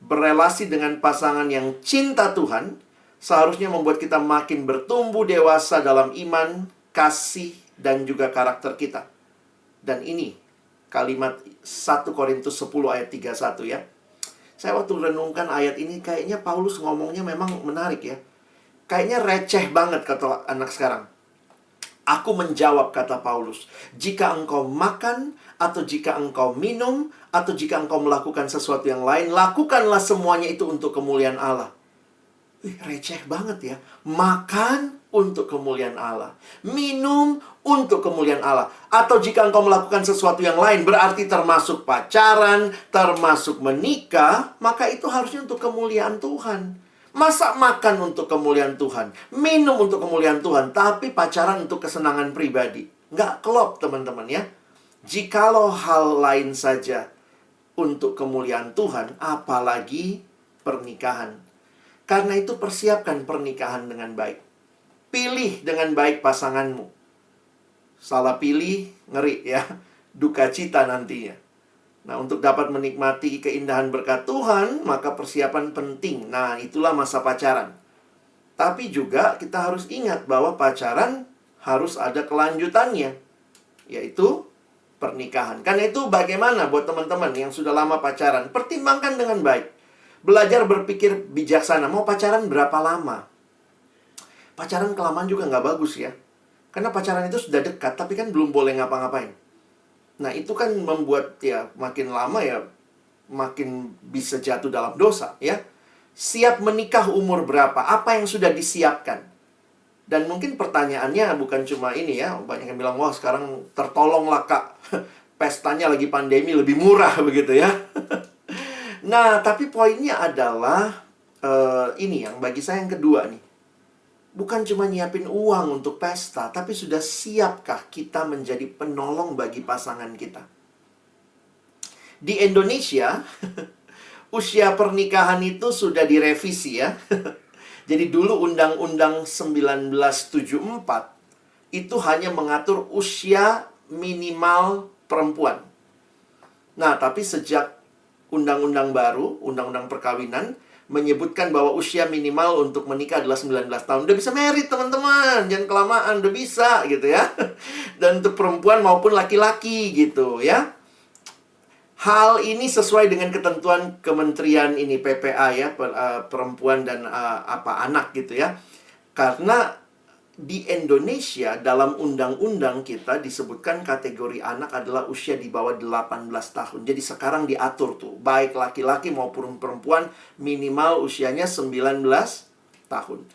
Berelasi dengan pasangan yang cinta Tuhan seharusnya membuat kita makin bertumbuh dewasa dalam iman, kasih, dan juga karakter kita. Dan ini kalimat 1 Korintus 10 ayat 31 ya. Saya waktu renungkan ayat ini, kayaknya Paulus ngomongnya memang menarik ya. Kayaknya receh banget kata anak sekarang. Aku menjawab, kata Paulus, jika engkau makan, atau jika engkau minum, atau jika engkau melakukan sesuatu yang lain, lakukanlah semuanya itu untuk kemuliaan Allah. Receh banget ya. Makan untuk kemuliaan Allah, minum untuk kemuliaan Allah. Atau jika engkau melakukan sesuatu yang lain, berarti termasuk pacaran, termasuk menikah, maka itu harusnya untuk kemuliaan Tuhan. Masa makan untuk kemuliaan Tuhan, minum untuk kemuliaan Tuhan, tapi pacaran untuk kesenangan pribadi? Nggak klop teman-teman ya. Jikalau hal lain saja untuk kemuliaan Tuhan, apalagi pernikahan. Karena itu persiapkan pernikahan dengan baik. Pilih dengan baik pasanganmu. Salah pilih, ngeri ya. Duka cita nantinya. Nah, untuk dapat menikmati keindahan berkat Tuhan, maka persiapan penting. Nah, itulah masa pacaran. Tapi juga kita harus ingat bahwa pacaran harus ada kelanjutannya, yaitu pernikahan. Karena itu bagaimana buat teman-teman yang sudah lama pacaran? Pertimbangkan dengan baik. Belajar berpikir bijaksana. Mau pacaran berapa lama? Pacaran kelamaan juga nggak bagus ya. Karena pacaran itu sudah dekat, tapi kan belum boleh ngapa-ngapain. Nah, itu kan membuat ya makin lama ya makin bisa jatuh dalam dosa ya. Siap menikah umur berapa? Apa yang sudah disiapkan? Dan mungkin pertanyaannya bukan cuma ini ya. Banyak yang bilang, wah sekarang tertolonglah kak. Pestanya lagi pandemi lebih murah begitu ya. Nah, tapi poinnya adalah ini yang bagi saya yang kedua nih. Bukan cuma nyiapin uang untuk pesta, tapi sudah siapkah kita menjadi penolong bagi pasangan kita? Di Indonesia, usia pernikahan itu sudah direvisi ya. Jadi dulu Undang-Undang 1974 itu hanya mengatur usia minimal perempuan. Nah, tapi sejak undang-undang baru, undang-undang perkawinan, menyebutkan bahwa usia minimal untuk menikah adalah 19 tahun. Udah bisa merit teman-teman, jangan kelamaan, udah bisa gitu ya. Dan untuk perempuan maupun laki-laki gitu ya. Hal ini sesuai dengan ketentuan Kementerian ini PPA ya, perempuan dan anak gitu ya. Karena di Indonesia dalam undang-undang kita disebutkan kategori anak adalah usia di bawah 18 tahun. Jadi sekarang diatur tuh, baik laki-laki maupun perempuan minimal usianya 19 tahun.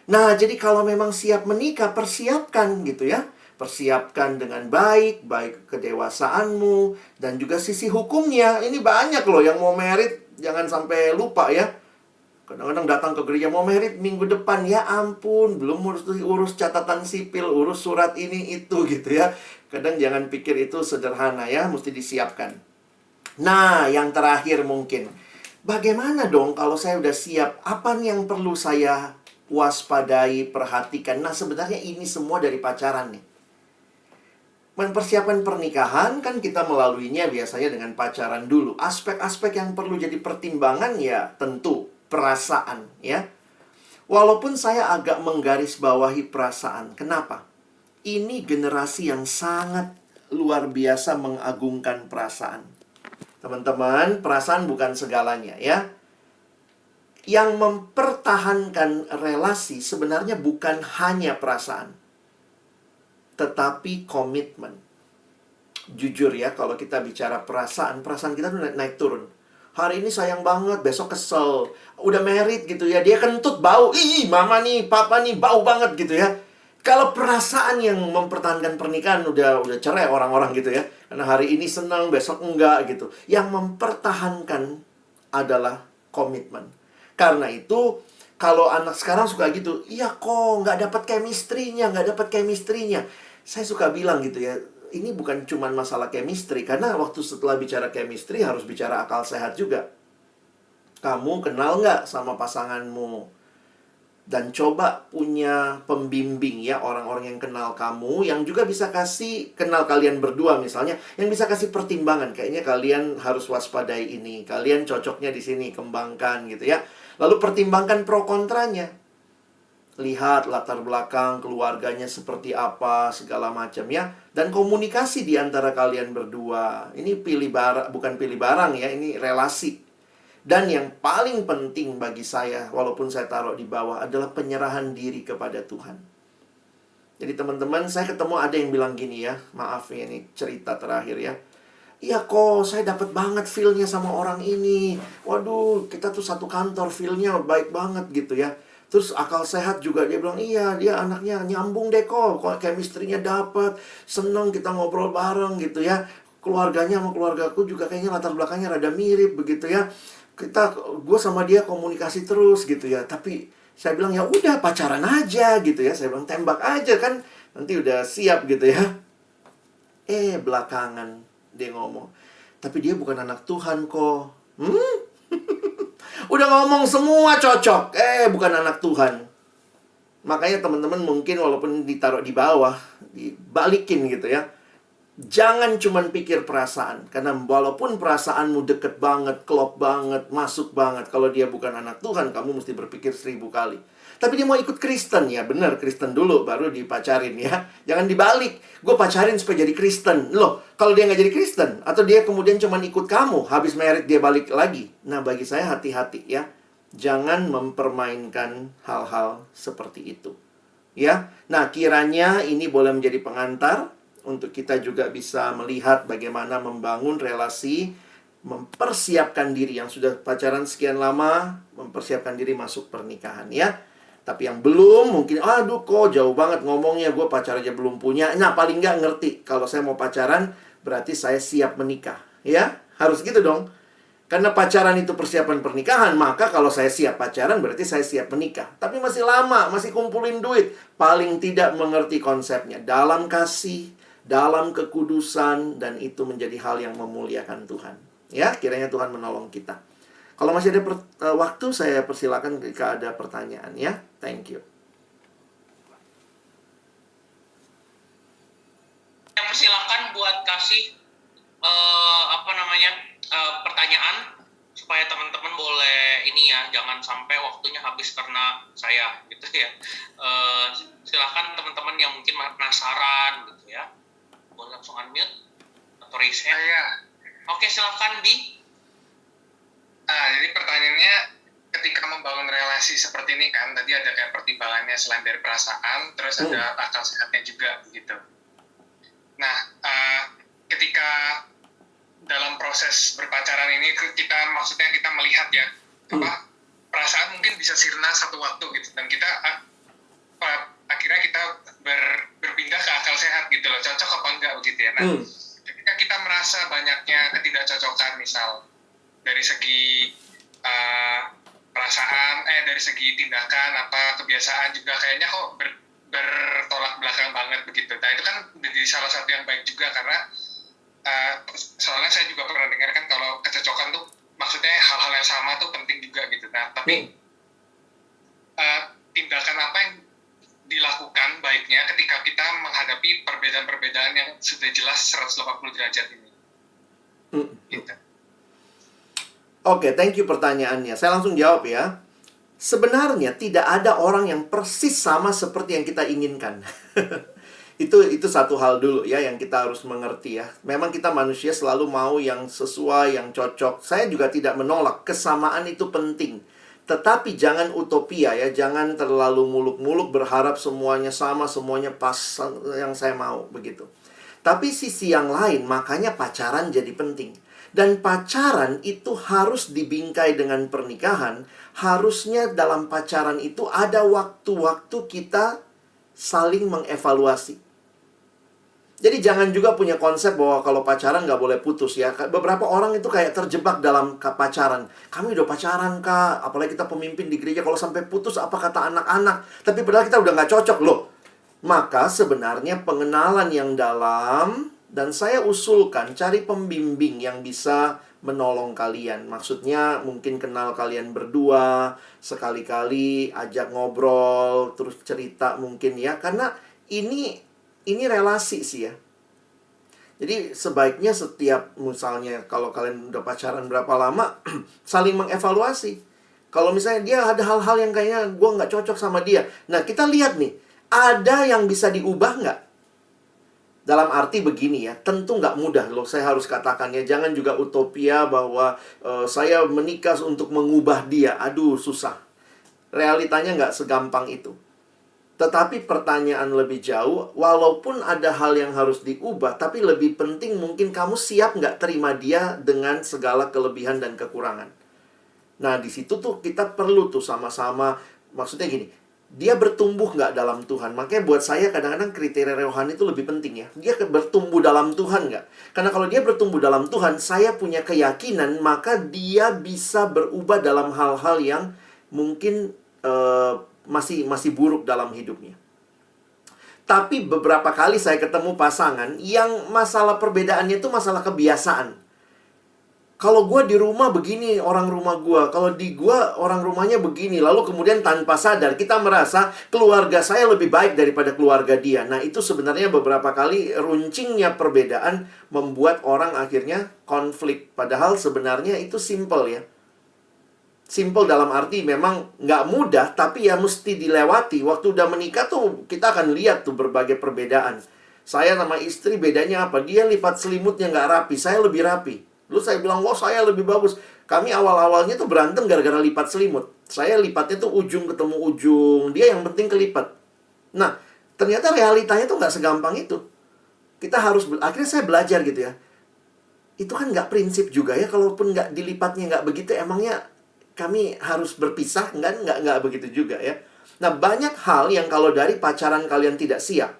Nah, jadi kalau memang siap menikah, persiapkan gitu ya. Persiapkan dengan baik, baik kedewasaanmu dan juga sisi hukumnya. Ini banyak loh yang mau merit, jangan sampai lupa ya. Kadang-kadang datang ke gereja, mau merit minggu depan. Ya ampun, belum urus catatan sipil, urus surat ini itu gitu ya. Kadang jangan pikir itu sederhana ya, mesti disiapkan. Nah, yang terakhir mungkin, bagaimana dong kalau saya udah siap? Apa nih yang perlu saya waspadai, perhatikan? Nah, sebenarnya ini semua dari pacaran nih. Mempersiapkan pernikahan kan kita melaluinya biasanya dengan pacaran dulu. Aspek-aspek yang perlu jadi pertimbangan ya tentu perasaan ya. Walaupun saya agak menggarisbawahi perasaan. Kenapa? Ini generasi yang sangat luar biasa mengagungkan perasaan. Teman-teman, perasaan bukan segalanya ya. Yang mempertahankan relasi sebenarnya bukan hanya perasaan, tetapi komitmen. Jujur ya, kalau kita bicara perasaan kita tuh naik turun. Hari ini sayang banget, besok kesel. Udah married gitu ya, dia kentut bau. Ih, mama nih, papa nih bau banget gitu ya. Kalau perasaan yang mempertahankan pernikahan udah cerai orang-orang gitu ya. Karena hari ini senang, besok enggak gitu. Yang mempertahankan adalah komitmen. Karena itu kalau anak sekarang suka gitu, iya kok nggak dapat chemistry-nya, nggak dapat chemistry-nya. Saya suka bilang gitu ya, ini bukan cuma masalah chemistry, karena waktu setelah bicara chemistry harus bicara akal sehat juga. Kamu kenal nggak sama pasanganmu? Dan coba punya pembimbing ya, orang-orang yang kenal kamu, yang juga bisa kasih, kenal kalian berdua misalnya, yang bisa kasih pertimbangan. Kayaknya kalian harus waspadai ini, kalian cocoknya di sini, kembangkan gitu ya. Lalu pertimbangkan pro kontranya. Lihat latar belakang keluarganya seperti apa, segala macam ya. Dan komunikasi di antara kalian berdua. Ini bukan pilih barang ya, ini relasi. Dan yang paling penting bagi saya, walaupun saya taruh di bawah, adalah penyerahan diri kepada Tuhan. Jadi teman-teman, saya ketemu ada yang bilang gini ya, maaf ya, ini cerita terakhir ya. Iya kok, saya dapat banget feel-nya sama orang ini. Waduh, kita tuh satu kantor, feel-nya baik banget gitu ya. Terus akal sehat juga, dia bilang, iya dia anaknya nyambung deh kok chemistry-nya dapat, seneng kita ngobrol bareng gitu ya. Keluarganya sama keluargaku juga kayaknya latar belakangnya rada mirip begitu ya. Gue sama dia komunikasi terus gitu ya. Tapi saya bilang ya udah pacaran aja gitu ya. Saya bilang tembak aja kan, nanti udah siap gitu ya. Belakangan dia ngomong, tapi dia bukan anak Tuhan kok. Udah ngomong semua cocok, bukan anak Tuhan. Makanya teman-teman mungkin walaupun ditaruh di bawah, dibalikin gitu ya. Jangan cuman pikir perasaan. Karena walaupun perasaanmu deket banget, klop banget, masuk banget, kalau dia bukan anak Tuhan, kamu mesti berpikir 1000 kali. Tapi dia mau ikut Kristen, ya benar, Kristen dulu, baru dipacarin ya. Jangan dibalik, gue pacarin supaya jadi Kristen. Loh, kalau dia nggak jadi Kristen, atau dia kemudian cuman ikut kamu, habis married dia balik lagi. Nah, bagi saya hati-hati ya. Jangan mempermainkan hal-hal seperti itu. Ya, nah kiranya ini boleh menjadi pengantar untuk kita juga bisa melihat bagaimana membangun relasi, mempersiapkan diri yang sudah pacaran sekian lama, mempersiapkan diri masuk pernikahan ya. Tapi yang belum mungkin, aduh kok jauh banget ngomongnya, gue pacar aja belum punya. Nah paling nggak ngerti, kalau saya mau pacaran berarti saya siap menikah. Ya, harus gitu dong. Karena pacaran itu persiapan pernikahan, maka kalau saya siap pacaran berarti saya siap menikah. Tapi masih lama, masih kumpulin duit. Paling tidak mengerti konsepnya. Dalam kasih, dalam kekudusan, dan itu menjadi hal yang memuliakan Tuhan. Ya, kiranya Tuhan menolong kita. Kalau masih ada waktu, saya persilakan jika ada pertanyaan ya. Thank you. Persilakan buat kasih pertanyaan supaya teman-teman boleh ini ya, jangan sampai waktunya habis karena saya gitu ya. Silakan teman-teman yang mungkin penasaran gitu ya, boleh langsung unmute atau raise hand. Oke, silakan Di. Jadi pertanyaannya, ketika membangun relasi seperti ini kan, tadi ada kayak pertimbangannya selain dari perasaan, terus ada akal sehatnya juga gitu. Nah, ketika dalam proses berpacaran ini maksudnya kita melihat ya, perasaan mungkin bisa sirna satu waktu gitu, dan kita akhirnya kita berpindah ke akal sehat gitu loh, cocok apa enggak begitu ya. Nah, ketika kita merasa banyaknya ketidakcocokan, misal dari segi perasaan, dari segi tindakan, kebiasaan juga kayaknya kok bertolak belakang banget begitu. Nah itu kan menjadi salah satu yang baik juga, karena soalnya saya juga pernah dengar kan kalau kecocokan tuh maksudnya hal-hal yang sama tuh penting juga gitu. Nah tapi tindakan apa yang dilakukan baiknya ketika kita menghadapi perbedaan-perbedaan yang sudah jelas 180 derajat ini. Gitu. Oke, thank you pertanyaannya. Saya langsung jawab ya. Sebenarnya tidak ada orang yang persis sama seperti yang kita inginkan. Itu satu hal dulu ya yang kita harus mengerti ya. Memang kita manusia selalu mau yang sesuai, yang cocok. Saya juga tidak menolak, kesamaan itu penting. Tetapi jangan utopia ya, jangan terlalu muluk-muluk berharap semuanya sama, semuanya pas yang saya mau begitu. Tapi sisi yang lain, makanya pacaran jadi penting. Dan pacaran itu harus dibingkai dengan pernikahan. Harusnya dalam pacaran itu ada waktu-waktu kita saling mengevaluasi. Jadi jangan juga punya konsep bahwa kalau pacaran nggak boleh putus ya. Beberapa orang itu kayak terjebak dalam pacaran. Kami udah pacaran kak, apalagi kita pemimpin di gereja, kalau sampai putus apa kata anak-anak. Tapi padahal kita udah nggak cocok loh. Maka sebenarnya pengenalan yang dalam, dan saya usulkan cari pembimbing yang bisa menolong kalian. Maksudnya mungkin kenal kalian berdua, sekali-kali ajak ngobrol, terus cerita mungkin ya. Karena ini relasi sih ya. Jadi sebaiknya setiap misalnya kalau kalian udah pacaran berapa lama, saling mengevaluasi. Kalau misalnya dia ada hal-hal yang kayaknya gue nggak cocok sama dia. Nah kita lihat nih, ada yang bisa diubah nggak? Dalam arti begini ya, tentu nggak mudah loh, saya harus katakan ya. Jangan juga utopia bahwa saya menikah untuk mengubah dia. Aduh, susah. Realitanya nggak segampang itu. Tetapi pertanyaan lebih jauh, walaupun ada hal yang harus diubah, tapi lebih penting mungkin kamu siap nggak terima dia dengan segala kelebihan dan kekurangan. Nah, di situ tuh kita perlu tuh sama-sama, maksudnya gini, dia bertumbuh nggak dalam Tuhan. Makanya buat saya kadang-kadang kriteria rohani itu lebih penting ya. Dia bertumbuh dalam Tuhan nggak? Karena kalau dia bertumbuh dalam Tuhan, saya punya keyakinan, maka dia bisa berubah dalam hal-hal yang mungkin masih buruk dalam hidupnya. Tapi beberapa kali saya ketemu pasangan yang masalah perbedaannya itu masalah kebiasaan. Kalau gue di rumah begini orang rumah gue, kalau di gue orang rumahnya begini. Lalu kemudian tanpa sadar kita merasa keluarga saya lebih baik daripada keluarga dia. Nah itu sebenarnya beberapa kali runcingnya perbedaan membuat orang akhirnya konflik. Padahal sebenarnya itu simple ya. Simple dalam arti memang nggak mudah, tapi ya mesti dilewati. Waktu udah menikah tuh kita akan lihat tuh berbagai perbedaan. Saya sama istri bedanya apa? Dia lipat selimutnya nggak rapi, saya lebih rapi. Lalu saya bilang, wah saya lebih bagus. Kami awal-awalnya tuh berantem gara-gara lipat selimut. Saya lipatnya tuh ujung ketemu ujung. Dia yang penting kelipat. Nah, ternyata realitanya tuh nggak segampang itu. Kita harus, akhirnya saya belajar gitu ya. Itu kan nggak prinsip juga ya. Kalaupun nggak dilipatnya nggak begitu, emangnya kami harus berpisah? Nggak begitu juga ya. Nah, banyak hal yang kalau dari pacaran kalian tidak siap.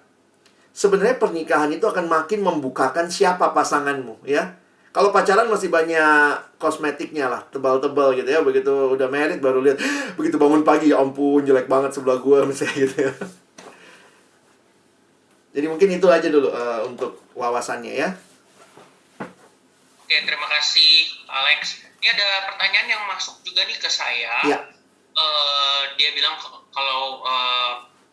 Sebenarnya pernikahan itu akan makin membukakan siapa pasanganmu ya. Kalau pacaran masih banyak kosmetiknya lah, tebal-tebal gitu ya. Begitu udah married baru lihat, begitu bangun pagi, ya ampun jelek banget sebelah gua misalnya gitu ya. Jadi mungkin itu aja dulu untuk wawasannya ya. Oke, terima kasih Alex. Ini ada pertanyaan yang masuk juga nih ke saya. Ya. Dia bilang kalau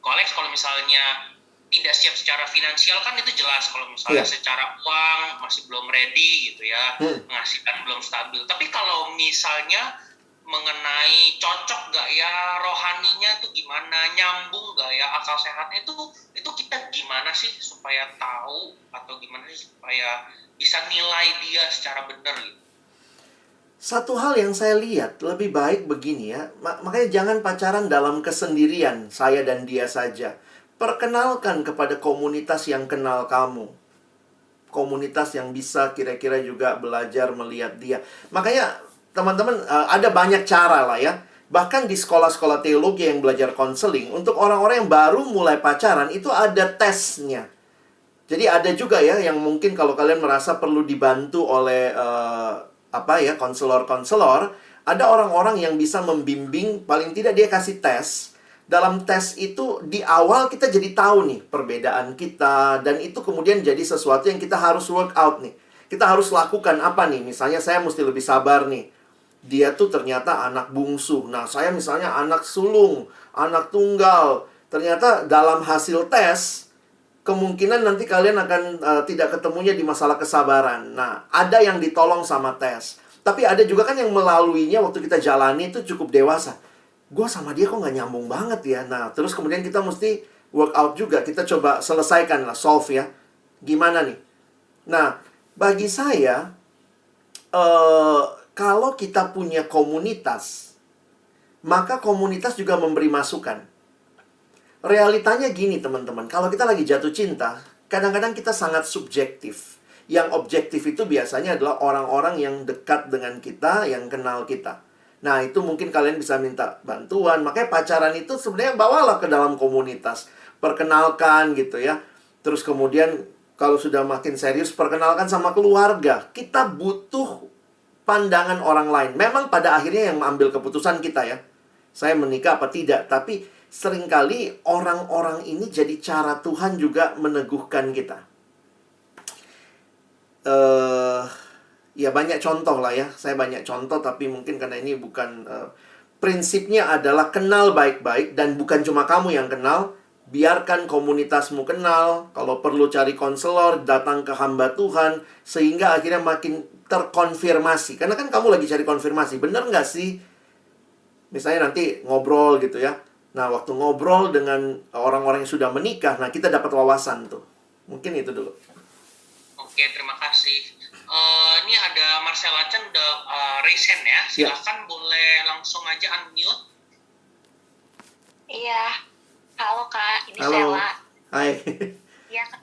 Alex kalau misalnya tidak siap secara finansial kan itu jelas, kalau misalnya secara uang masih belum ready gitu ya, penghasilan belum stabil. Tapi kalau misalnya mengenai cocok nggak ya rohaninya tuh gimana, nyambung nggak ya akal sehatnya itu kita gimana sih supaya tahu, atau gimana sih supaya bisa nilai dia secara benar gitu. Satu hal yang saya lihat lebih baik begini ya, makanya jangan pacaran dalam kesendirian, saya dan dia saja. Perkenalkan kepada komunitas yang kenal kamu. Komunitas yang bisa kira-kira juga belajar melihat dia. Makanya teman-teman ada banyak cara lah ya. Bahkan di sekolah-sekolah teologi yang belajar konseling, untuk orang-orang yang baru mulai pacaran itu ada tesnya. Jadi ada juga ya yang mungkin kalau kalian merasa perlu dibantu oleh konselor-konselor, ada orang-orang yang bisa membimbing, paling tidak dia kasih tes. Dalam tes itu di awal kita jadi tahu nih perbedaan kita, dan itu kemudian jadi sesuatu yang kita harus work out nih. Kita harus lakukan apa nih? Misalnya saya mesti lebih sabar nih. Dia tuh ternyata anak bungsu. Nah, saya misalnya anak sulung, anak tunggal. ternyata dalam hasil tes, kemungkinan nanti kalian akan tidak ketemunya di masalah kesabaran. Nah, ada yang ditolong sama tes. Tapi ada juga kan yang melaluinya waktu kita jalani itu cukup dewasa. Gue sama dia kok nggak nyambung banget ya. Nah, terus kemudian kita mesti work out juga. Kita coba selesaikan lah, solve ya. Gimana nih? Nah, bagi saya, kalau kita punya komunitas, maka komunitas juga memberi masukan. Realitanya gini teman-teman, kalau kita lagi jatuh cinta, kadang-kadang kita sangat subjektif. Yang objektif itu biasanya adalah orang-orang yang dekat dengan kita, yang kenal kita. Nah, itu mungkin kalian bisa minta bantuan. Makanya pacaran itu sebenarnya bawalah ke dalam komunitas. Perkenalkan gitu ya. Terus kemudian kalau sudah makin serius, perkenalkan sama keluarga. Kita butuh pandangan orang lain. Memang pada akhirnya yang mengambil keputusan kita ya. Saya menikah apa tidak. Tapi seringkali orang-orang ini jadi cara Tuhan juga meneguhkan kita. Ya banyak contoh lah ya. Saya banyak contoh tapi mungkin karena ini bukan prinsipnya adalah kenal baik-baik. Dan bukan cuma kamu yang kenal. Biarkan komunitasmu kenal. Kalau perlu cari konselor, datang ke hamba Tuhan. Sehingga akhirnya makin terkonfirmasi. Karena kan kamu lagi cari konfirmasi. Bener nggak sih? Misalnya nanti ngobrol gitu ya. Nah, waktu ngobrol dengan orang-orang yang sudah menikah, nah kita dapat wawasan tuh. Mungkin itu dulu. Oke, terima kasih. Ini ada Marcella Chan udah raise hand ya. Silahkan boleh langsung aja unmute. Iya, halo Kak, ini Halo. Sela. Hai. Iya, Kak.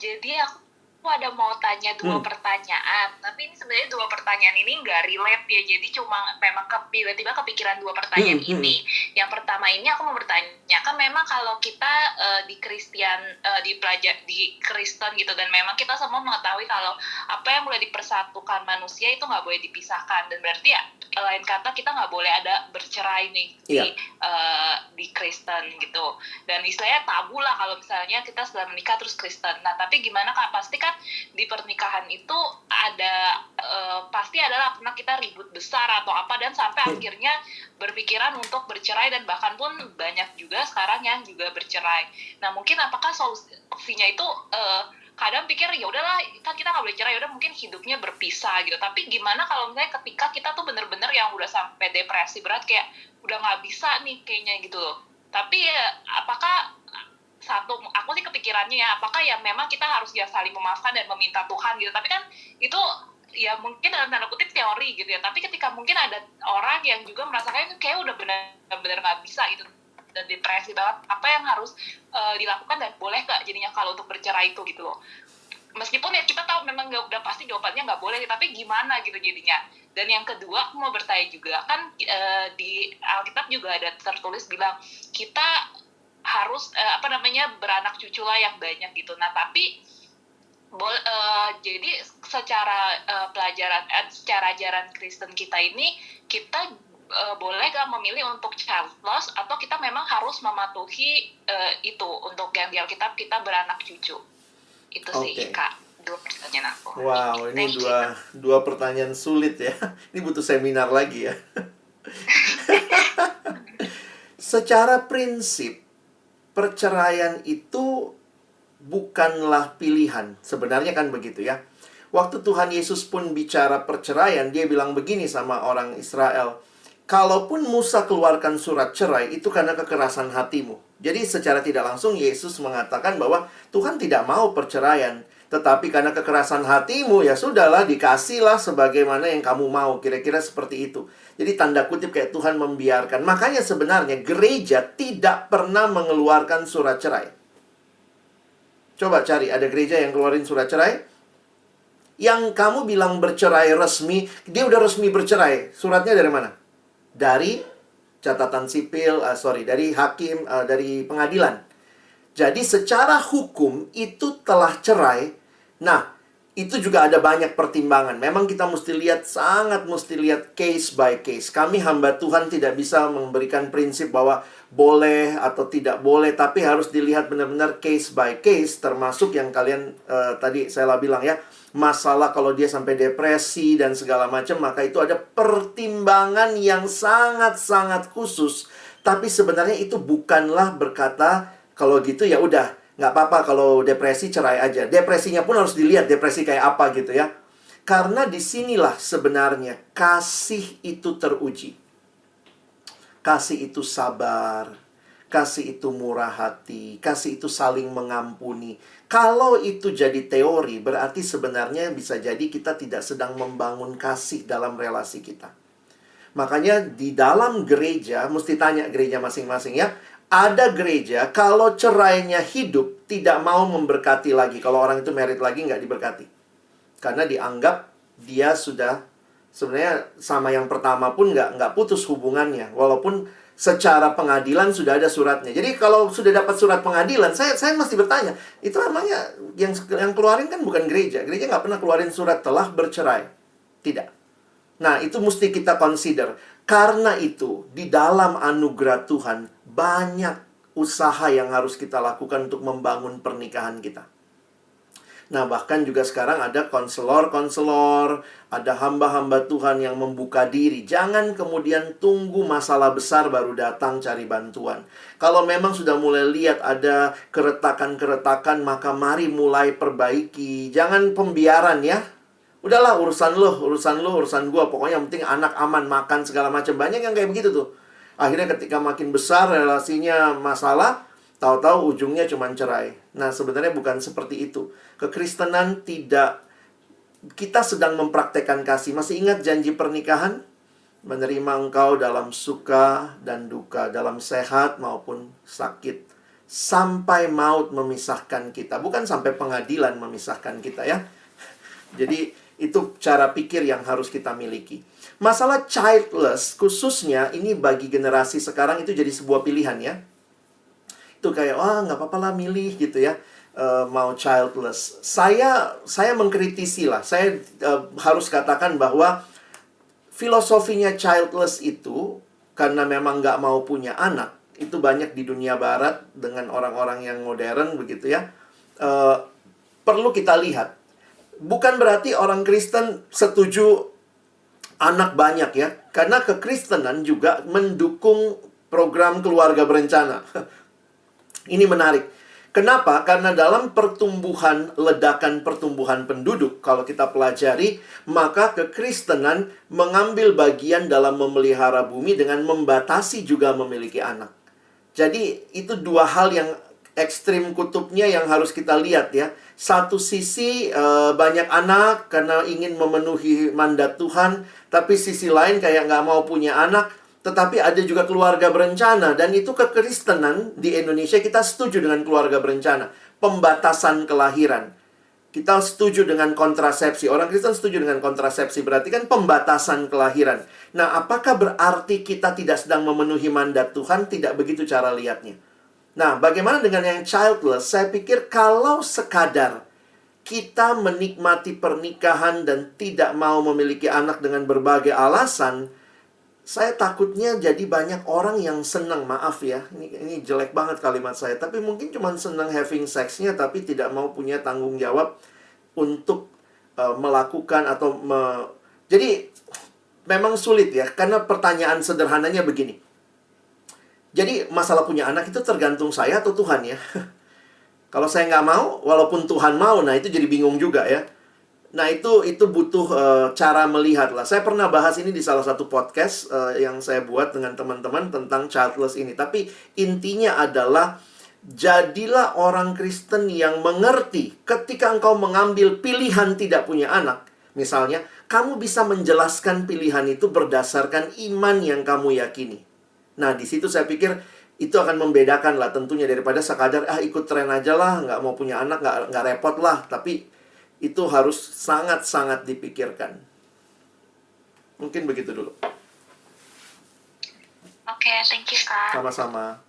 Jadi aku ada mau tanya dua pertanyaan, tapi ini sebenarnya dua pertanyaan ini nggak relate ya, jadi cuma memang tiba-tiba kepikiran dua pertanyaan ini. Yang pertama ini aku mau bertanya, kan memang kalau kita di Kristen gitu, dan memang kita semua mengetahui kalau apa yang boleh dipersatukan manusia itu nggak boleh dipisahkan, dan berarti ya lain kata kita nggak boleh ada bercerai nih di Kristen gitu, dan istilahnya tabu lah kalau misalnya kita sudah menikah terus Kristen. Nah tapi gimana Kak, pasti kan di pernikahan itu ada pasti adalah pernah kita ribut besar atau apa, dan sampai akhirnya berpikiran untuk bercerai, dan bahkan pun banyak juga sekarang yang juga bercerai. Nah mungkin apakah solusinya itu kadang pikir ya udahlah kan kita nggak boleh cerai, udah mungkin hidupnya berpisah gitu. Tapi gimana kalau misalnya ketika kita tuh bener-bener yang udah sampai depresi berat, kayak udah nggak bisa nih kayaknya gitu loh. Tapi apakah aku sih kepikirannya ya, apakah ya memang kita harus ya saling memaafkan dan meminta Tuhan gitu. Tapi kan itu ya mungkin dalam tanda kutip teori gitu ya. Tapi ketika mungkin ada orang yang juga merasakan itu kayak udah benar-benar nggak bisa gitu dan depresi banget, apa yang harus dilakukan dan boleh nggak jadinya kalau untuk bercerai itu gitu loh. Meskipun ya kita tahu memang udah pasti jawabannya nggak boleh, tapi gimana gitu jadinya. Dan yang kedua aku mau bertanya juga, kan di Alkitab juga ada tertulis bilang kita harus beranak cucu lah yang banyak gitu. Nah tapi jadi secara secara ajaran Kristen kita ini, kita boleh gak memilih untuk childless, atau kita memang harus mematuhi itu untuk yang di Alkitab kita beranak cucu. Itu sih Kak, dua pertanyaan aku. Wow, ini dua pertanyaan sulit ya. Ini butuh seminar lagi ya. Secara prinsip, perceraian itu bukanlah pilihan. Sebenarnya kan begitu ya. Waktu Tuhan Yesus pun bicara perceraian, dia bilang begini sama orang Israel. Kalaupun Musa keluarkan surat cerai, itu karena kekerasan hatimu. Jadi secara tidak langsung Yesus mengatakan bahwa Tuhan tidak mau perceraian. Tetapi karena kekerasan hatimu, ya sudahlah, dikasihlah sebagaimana yang kamu mau. Kira-kira seperti itu. Jadi tanda kutip kayak Tuhan membiarkan. Makanya sebenarnya gereja tidak pernah mengeluarkan surat cerai. Coba cari, ada gereja yang keluarin surat cerai? Yang kamu bilang bercerai resmi, dia udah resmi bercerai. Suratnya dari mana? Dari catatan sipil, dari hakim, dari pengadilan. Jadi secara hukum itu telah cerai. Nah, itu juga ada banyak pertimbangan. Memang kita mesti lihat, sangat mesti lihat case by case. Kami hamba Tuhan tidak bisa memberikan prinsip bahwa boleh atau tidak boleh, tapi harus dilihat benar-benar case by case, termasuk yang kalian tadi saya bilang ya, masalah kalau dia sampai depresi dan segala macam, maka itu ada pertimbangan yang sangat-sangat khusus Tapi sebenarnya itu bukanlah berkata, kalau gitu ya udah, nggak apa-apa kalau depresi cerai aja. Depresinya pun harus dilihat depresi kayak apa gitu ya. Karena disinilah sebenarnya kasih itu teruji. Kasih itu sabar. Kasih itu murah hati. Kasih itu saling mengampuni. Kalau itu jadi teori, berarti sebenarnya bisa jadi kita tidak sedang membangun kasih dalam relasi kita. Makanya di dalam gereja, mesti tanya gereja masing-masing ya. Ada gereja, kalau cerainya hidup, tidak mau memberkati lagi. Kalau orang itu married lagi, nggak diberkati. Karena dianggap dia sudah, sebenarnya sama yang pertama pun nggak putus hubungannya. Walaupun secara pengadilan sudah ada suratnya. Jadi kalau sudah dapat surat pengadilan, saya mesti bertanya, itu emangnya yang keluarin kan bukan gereja. Gereja nggak pernah keluarin surat telah bercerai. Tidak. Nah, itu mesti kita consider. Karena itu, di dalam anugerah Tuhan, banyak usaha yang harus kita lakukan untuk membangun pernikahan kita. Nah, bahkan juga sekarang ada konselor-konselor, ada hamba-hamba Tuhan yang membuka diri. Jangan kemudian tunggu masalah besar baru datang cari bantuan. Kalau memang sudah mulai lihat ada keretakan-keretakan, maka mari mulai perbaiki. Jangan pembiaran ya. Udahlah, urusan lo, urusan gua. Pokoknya yang penting anak aman, makan segala macam. Banyak yang kayak begitu tuh. Akhirnya ketika makin besar relasinya masalah, tahu-tahu ujungnya cuma cerai. Nah, sebenarnya bukan seperti itu. Kekristenan tidak, kita sedang mempraktekkan kasih. Masih ingat janji pernikahan? Menerima engkau dalam suka dan duka, dalam sehat maupun sakit. Sampai maut memisahkan kita. Bukan sampai pengadilan memisahkan kita ya. Jadi, itu cara pikir yang harus kita miliki. Masalah childless, khususnya ini bagi generasi sekarang itu jadi sebuah pilihan ya. Itu kayak, wah nggak apa-apa lah milih gitu ya, mau childless. Saya mengkritisi lah. Saya harus katakan bahwa filosofinya childless itu, karena memang nggak mau punya anak, itu banyak di dunia barat dengan orang-orang yang modern begitu ya. Perlu kita lihat. Bukan berarti orang Kristen setuju anak banyak ya. Karena kekristenan juga mendukung program keluarga berencana. Ini menarik. Kenapa? Karena dalam pertumbuhan, ledakan pertumbuhan penduduk, kalau kita pelajari, maka kekristenan mengambil bagian dalam memelihara bumi dengan membatasi juga memiliki anak. Jadi, itu dua hal yang ekstrim kutubnya yang harus kita lihat ya. Satu sisi banyak anak karena ingin memenuhi mandat Tuhan, tapi sisi lain kayak nggak mau punya anak. Tetapi ada juga keluarga berencana. Dan itu kekristenan di Indonesia kita setuju dengan keluarga berencana. Pembatasan kelahiran. Kita setuju dengan kontrasepsi. Orang Kristen setuju dengan kontrasepsi. Berarti kan pembatasan kelahiran. Nah, apakah berarti kita tidak sedang memenuhi mandat Tuhan? Tidak begitu cara lihatnya. Nah, bagaimana dengan yang childless? Saya pikir kalau sekadar kita menikmati pernikahan dan tidak mau memiliki anak dengan berbagai alasan, saya takutnya jadi banyak orang yang senang, maaf ya, ini jelek banget kalimat saya, tapi mungkin cuma senang having sex-nya, tapi tidak mau punya tanggung jawab untuk melakukan atau Jadi, memang sulit ya, karena pertanyaan sederhananya begini. Jadi, masalah punya anak itu tergantung saya atau Tuhan ya. Kalau saya nggak mau, walaupun Tuhan mau, nah itu jadi bingung juga ya. Nah, itu butuh cara melihat lah. Saya pernah bahas ini di salah satu podcast yang saya buat dengan teman-teman tentang childless ini. Tapi intinya adalah, jadilah orang Kristen yang mengerti ketika engkau mengambil pilihan tidak punya anak. Misalnya, kamu bisa menjelaskan pilihan itu berdasarkan iman yang kamu yakini. Nah, di situ saya pikir itu akan membedakan lah tentunya daripada sekadar, ikut tren aja lah, nggak mau punya anak, nggak repot lah. Tapi itu harus sangat-sangat dipikirkan. Mungkin begitu dulu. Oke, thank you, Kak. Sama-sama.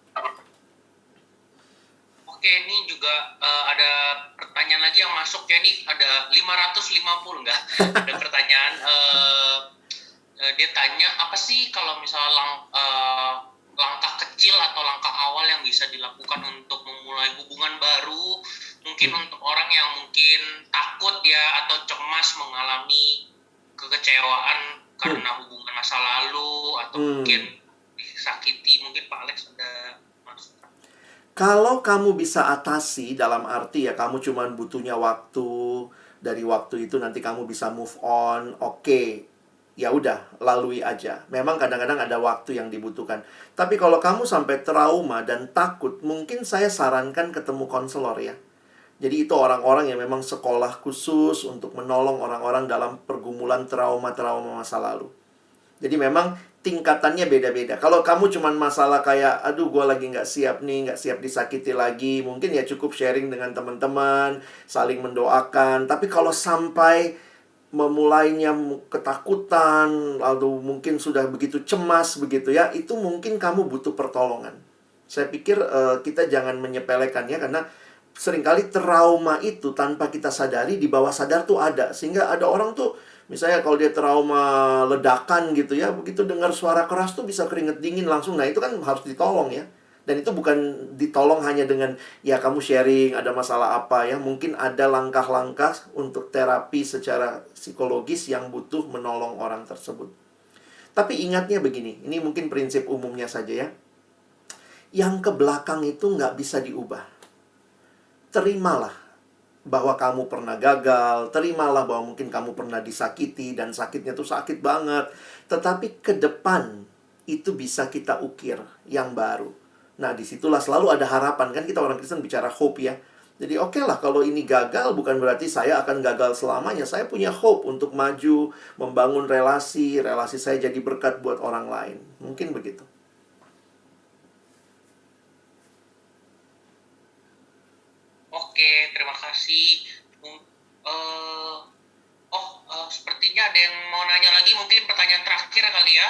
Oke, ini juga ada pertanyaan lagi yang masuk ya, nih ada 550 enggak? Ada pertanyaan, dia tanya, apa sih kalau misalnya langkah kecil atau langkah awal yang bisa dilakukan untuk memulai hubungan baru, mungkin untuk orang yang mungkin takut ya atau cemas mengalami kekecewaan karena hubungan masa lalu, atau mungkin disakiti, mungkin Pak Alex ada masukan. Kalau kamu bisa atasi, dalam arti ya kamu cuman butuhnya waktu, dari waktu itu nanti kamu bisa move on, oke. Ya udah, lalui aja. Memang kadang-kadang ada waktu yang dibutuhkan. Tapi kalau kamu sampai trauma dan takut, mungkin saya sarankan ketemu konselor ya. Jadi itu orang-orang yang memang sekolah khusus untuk menolong orang-orang dalam pergumulan trauma-trauma masa lalu. Jadi memang tingkatannya beda-beda. Kalau kamu cuman masalah kayak, aduh gue lagi nggak siap nih, nggak siap disakiti lagi, mungkin ya cukup sharing dengan teman-teman, saling mendoakan. Tapi kalau sampai memulainya ketakutan, lalu mungkin sudah begitu cemas begitu ya, itu mungkin kamu butuh pertolongan. Saya pikir kita jangan menyepelekannya, karena seringkali trauma itu tanpa kita sadari di bawah sadar tuh ada. Sehingga ada orang tuh misalnya kalau dia trauma ledakan gitu ya, begitu dengar suara keras tuh bisa keringet dingin langsung. Nah itu kan harus ditolong ya. Dan itu bukan ditolong hanya dengan ya kamu sharing ada masalah apa ya. Mungkin ada langkah-langkah untuk terapi secara psikologis yang butuh menolong orang tersebut. Tapi ingatnya begini, ini mungkin prinsip umumnya saja ya. Yang ke belakang itu nggak bisa diubah. Terimalah bahwa kamu pernah gagal, terimalah bahwa mungkin kamu pernah disakiti dan sakitnya tuh sakit banget. Tetapi ke depan itu bisa kita ukir yang baru. Nah, disitulah selalu ada harapan. Kan kita orang Kristen bicara hope ya. Jadi oke lah kalau ini gagal bukan berarti saya akan gagal selamanya. Saya punya hope untuk maju, membangun relasi saya jadi berkat buat orang lain. Mungkin begitu. Oke, terima kasih. Sepertinya ada yang mau nanya lagi, mungkin pertanyaan terakhir kali ya.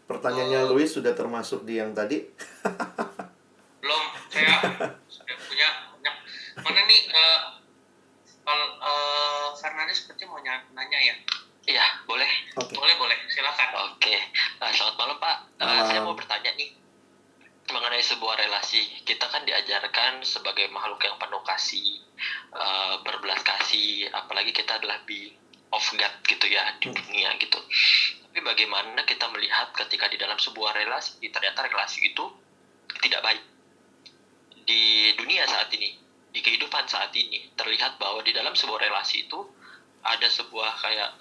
Pertanyaannya Louis sudah termasuk di yang tadi. Belum, saya punya banyak. Mana nih, Fernandes seperti mau nanya ya? Iya, boleh. Oke. Boleh, silakan. Oke, selamat malam Pak. Malam. Saya mau bertanya nih mengenai sebuah relasi. Kita kan diajarkan sebagai makhluk yang penuh kasih, berbelas kasih, apalagi kita adalah being of God gitu ya di dunia gitu. Tapi bagaimana kita melihat ketika di dalam sebuah relasi, ternyata relasi itu tidak baik. Di dunia saat ini, di kehidupan saat ini, terlihat bahwa di dalam sebuah relasi itu ada sebuah kayak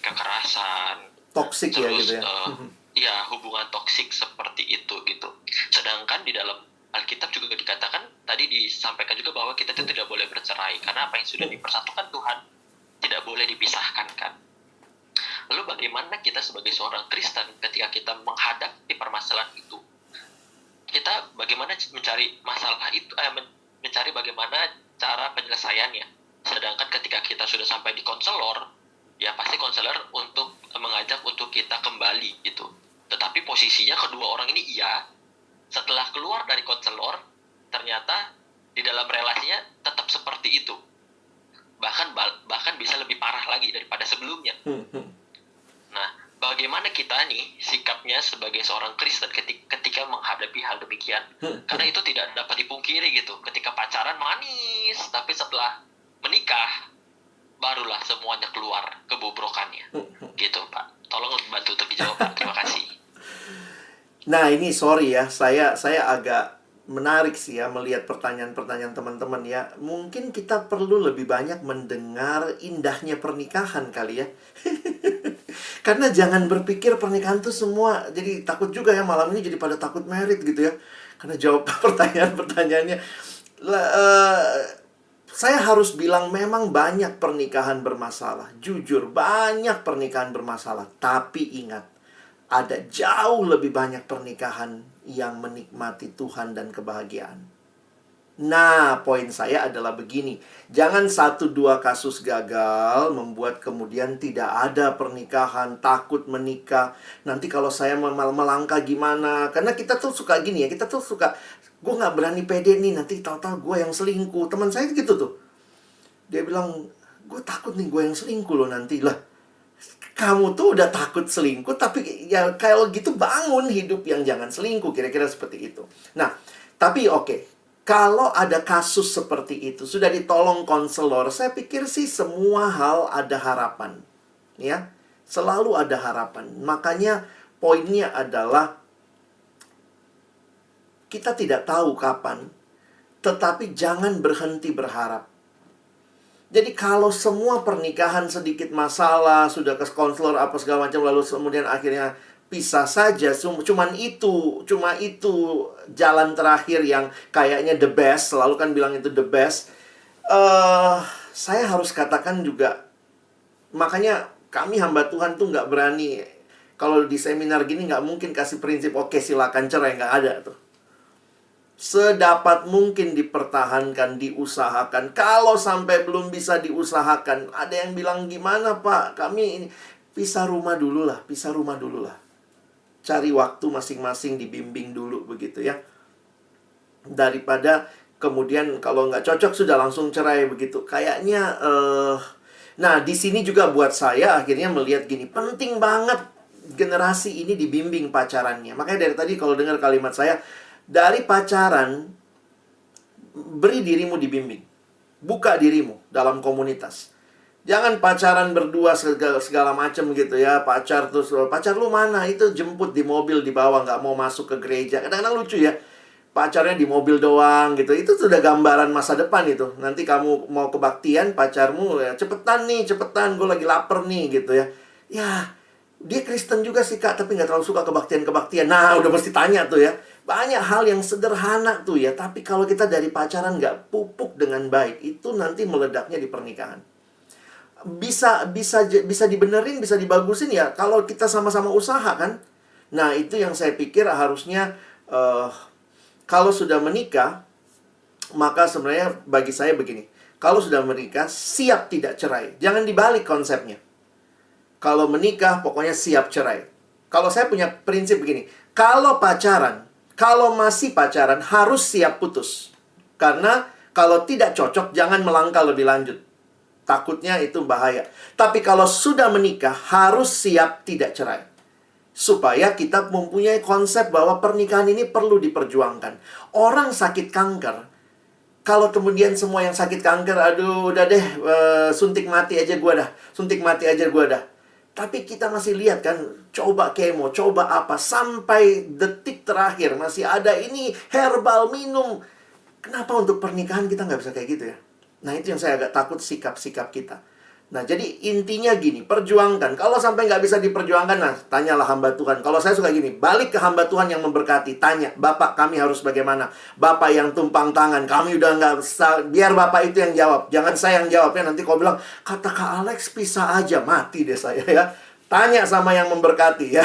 kekerasan, Toxic ya gitu ya. Ya, hubungan toksik seperti itu gitu. Sedangkan di dalam Alkitab juga dikatakan, tadi disampaikan juga bahwa kita itu tidak boleh bercerai karena apa yang sudah dipersatukan Tuhan tidak boleh dipisahkan kan. Lalu bagaimana kita sebagai seorang Kristen ketika kita menghadapi permasalahan itu? Kita bagaimana mencari masalah itu, mencari bagaimana cara penyelesaiannya. Sedangkan ketika kita sudah sampai di konselor, ya pasti konselor untuk mengajak untuk kita kembali gitu. Tetapi posisinya kedua orang ini iya, setelah keluar dari konselor, ternyata di dalam relasinya tetap seperti itu. Bahkan bisa lebih parah lagi daripada sebelumnya. Nah, bagaimana kita nih sikapnya sebagai seorang Kristen ketika menghadapi hal demikian? Karena itu tidak dapat dipungkiri gitu. Ketika pacaran manis, tapi setelah menikah barulah semuanya keluar kebobrokannya. Gitu, Pak. Tolong bantu untuk dijawab, Pak. Terima kasih. Nah, ini sorry ya, saya agak menarik sih ya melihat pertanyaan-pertanyaan teman-teman ya. Mungkin kita perlu lebih banyak mendengar indahnya pernikahan kali ya. Karena jangan berpikir pernikahan tuh semua. Jadi takut juga ya malam ini jadi pada takut merit gitu ya. Karena jawab pertanyaan-pertanyaannya. Saya harus bilang memang banyak pernikahan bermasalah. Jujur, banyak pernikahan bermasalah. Tapi ingat, ada jauh lebih banyak pernikahan yang menikmati Tuhan dan kebahagiaan. Nah, poin saya adalah begini. Jangan 1-2 kasus gagal membuat kemudian tidak ada pernikahan, takut menikah. Nanti kalau saya melangkah gimana? Karena kita tuh suka gini ya, kita tuh suka, gue gak berani pede nih, nanti tahu-tahu gue yang selingkuh. Teman saya gitu tuh. Dia bilang, gue takut nih gue yang selingkuh loh nanti. Lah, kamu tuh udah takut selingkuh, tapi ya kalau gitu bangun hidup yang jangan selingkuh. Kira-kira seperti itu. Nah, tapi oke. Kalau ada kasus seperti itu, sudah ditolong konselor, saya pikir sih semua hal ada harapan. Ya, selalu ada harapan. Makanya poinnya adalah kita tidak tahu kapan, tetapi jangan berhenti berharap. Jadi kalau semua pernikahan sedikit masalah, sudah ke konselor apa segala macam, lalu kemudian akhirnya pisah saja, cuma itu jalan terakhir yang kayaknya the best, selalu kan bilang itu the best. Saya harus katakan juga, makanya kami hamba Tuhan tuh nggak berani, kalau di seminar gini nggak mungkin kasih prinsip, oke silakan cerai, nggak ada tuh. Sedapat mungkin dipertahankan, diusahakan. Kalau sampai belum bisa diusahakan, ada yang bilang, gimana Pak, kami ini pisah rumah dulu lah. Cari waktu masing-masing, dibimbing dulu begitu ya. Daripada kemudian kalau nggak cocok sudah langsung cerai begitu. Kayaknya, nah di sini juga buat saya akhirnya melihat gini, penting banget generasi ini dibimbing pacarannya. Makanya dari tadi kalau dengar kalimat saya, dari pacaran, beri dirimu dibimbing. Buka dirimu dalam komunitas. Jangan pacaran berdua segala macam gitu ya. Pacar lu mana? Itu jemput di mobil di bawah, nggak mau masuk ke gereja. Kadang-kadang lucu ya. Pacarnya di mobil doang gitu. Itu sudah gambaran masa depan itu. Nanti kamu mau kebaktian, pacarmu ya, cepetan, gue lagi lapar nih gitu ya. Ya, dia Kristen juga sih Kak, tapi nggak terlalu suka kebaktian. Nah, udah mesti tanya tuh ya. Banyak hal yang sederhana tuh ya. Tapi kalau kita dari pacaran nggak pupuk dengan baik, itu nanti meledaknya di pernikahan. Bisa dibenerin, bisa dibagusin ya kalau kita sama-sama usaha kan. Nah, itu yang saya pikir harusnya kalau sudah menikah, maka sebenarnya bagi saya begini. Kalau sudah menikah, siap tidak cerai. Jangan dibalik konsepnya. Kalau menikah, pokoknya siap cerai. Kalau saya punya prinsip begini. Kalau masih pacaran, harus siap putus. Karena kalau tidak cocok, jangan melangkah lebih lanjut. Takutnya itu bahaya. Tapi kalau sudah menikah, harus siap tidak cerai. Supaya kita mempunyai konsep bahwa pernikahan ini perlu diperjuangkan. Orang sakit kanker, kalau kemudian semua yang sakit kanker, aduh udah deh, suntik mati aja gue dah. Tapi kita masih lihat kan, coba kemo, coba apa, sampai detik terakhir masih ada ini herbal minum. Kenapa untuk pernikahan kita nggak bisa kayak gitu ya? Nah, itu yang saya agak takut sikap-sikap kita. Nah, jadi intinya gini, perjuangkan. Kalau sampai nggak bisa diperjuangkan, nah, tanyalah hamba Tuhan. Kalau saya suka gini, balik ke hamba Tuhan yang memberkati. Tanya, Bapak kami harus bagaimana? Bapak yang tumpang tangan, kami udah nggak bisa. Biar Bapak itu yang jawab. Jangan saya yang jawabnya. Nanti kau bilang, kata Kak Alex pisah aja. Mati deh saya ya. Tanya sama yang memberkati ya.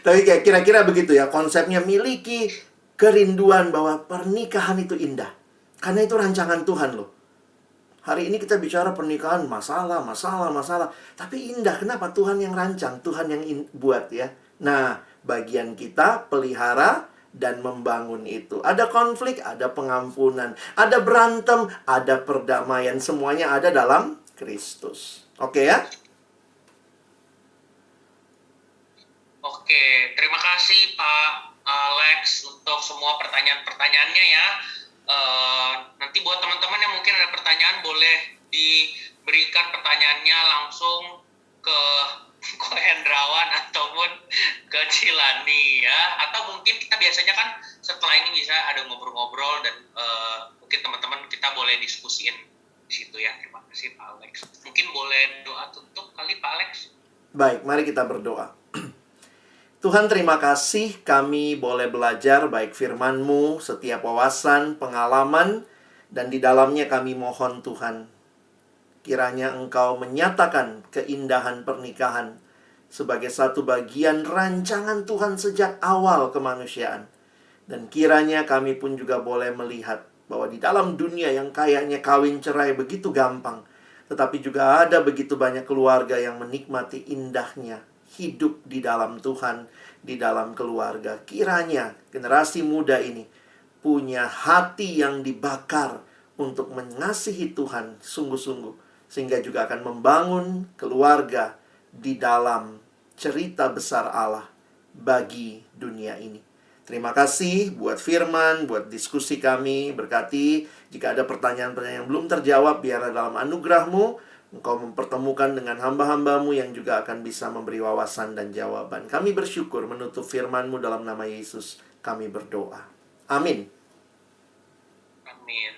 Tapi kayak kira-kira begitu ya. Konsepnya miliki kerinduan bahwa pernikahan itu indah. Karena itu rancangan Tuhan loh. Hari ini kita bicara pernikahan, masalah. Tapi indah, kenapa? Tuhan yang rancang, Tuhan yang buat ya. Nah, bagian kita pelihara dan membangun itu. Ada konflik, ada pengampunan. Ada berantem, ada perdamaian. Semuanya ada dalam Kristus. Oke ya? Oke, terima kasih Pak Alex untuk semua pertanyaan-pertanyaannya ya. Nanti buat teman-teman yang mungkin ada pertanyaan, boleh diberikan pertanyaannya langsung ke Hendrawan ataupun ke Cilani ya. Atau mungkin kita biasanya kan setelah ini bisa ada ngobrol-ngobrol dan mungkin teman-teman kita boleh diskusiin di situ ya. Terima kasih Pak Alex. Mungkin boleh doa tutup kali Pak Alex. Baik, mari kita berdoa. Tuhan, terima kasih kami boleh belajar baik firman-Mu, setiap wawasan, pengalaman, dan di dalamnya kami mohon Tuhan, kiranya Engkau menyatakan keindahan pernikahan sebagai satu bagian rancangan Tuhan sejak awal kemanusiaan. Dan kiranya kami pun juga boleh melihat bahwa di dalam dunia yang kayaknya kawin cerai begitu gampang, tetapi juga ada begitu banyak keluarga yang menikmati indahnya hidup di dalam Tuhan, di dalam keluarga. Kiranya generasi muda ini punya hati yang dibakar untuk mengasihi Tuhan sungguh-sungguh, sehingga juga akan membangun keluarga di dalam cerita besar Allah bagi dunia ini. Terima kasih buat firman, buat diskusi kami. Berkati jika ada pertanyaan-pertanyaan yang belum terjawab, biar dalam anugerah-Mu Engkau mempertemukan dengan hamba-hambamu yang juga akan bisa memberi wawasan dan jawaban. Kami bersyukur menutup firman-Mu dalam nama Yesus. Kami berdoa. Amin. Amin.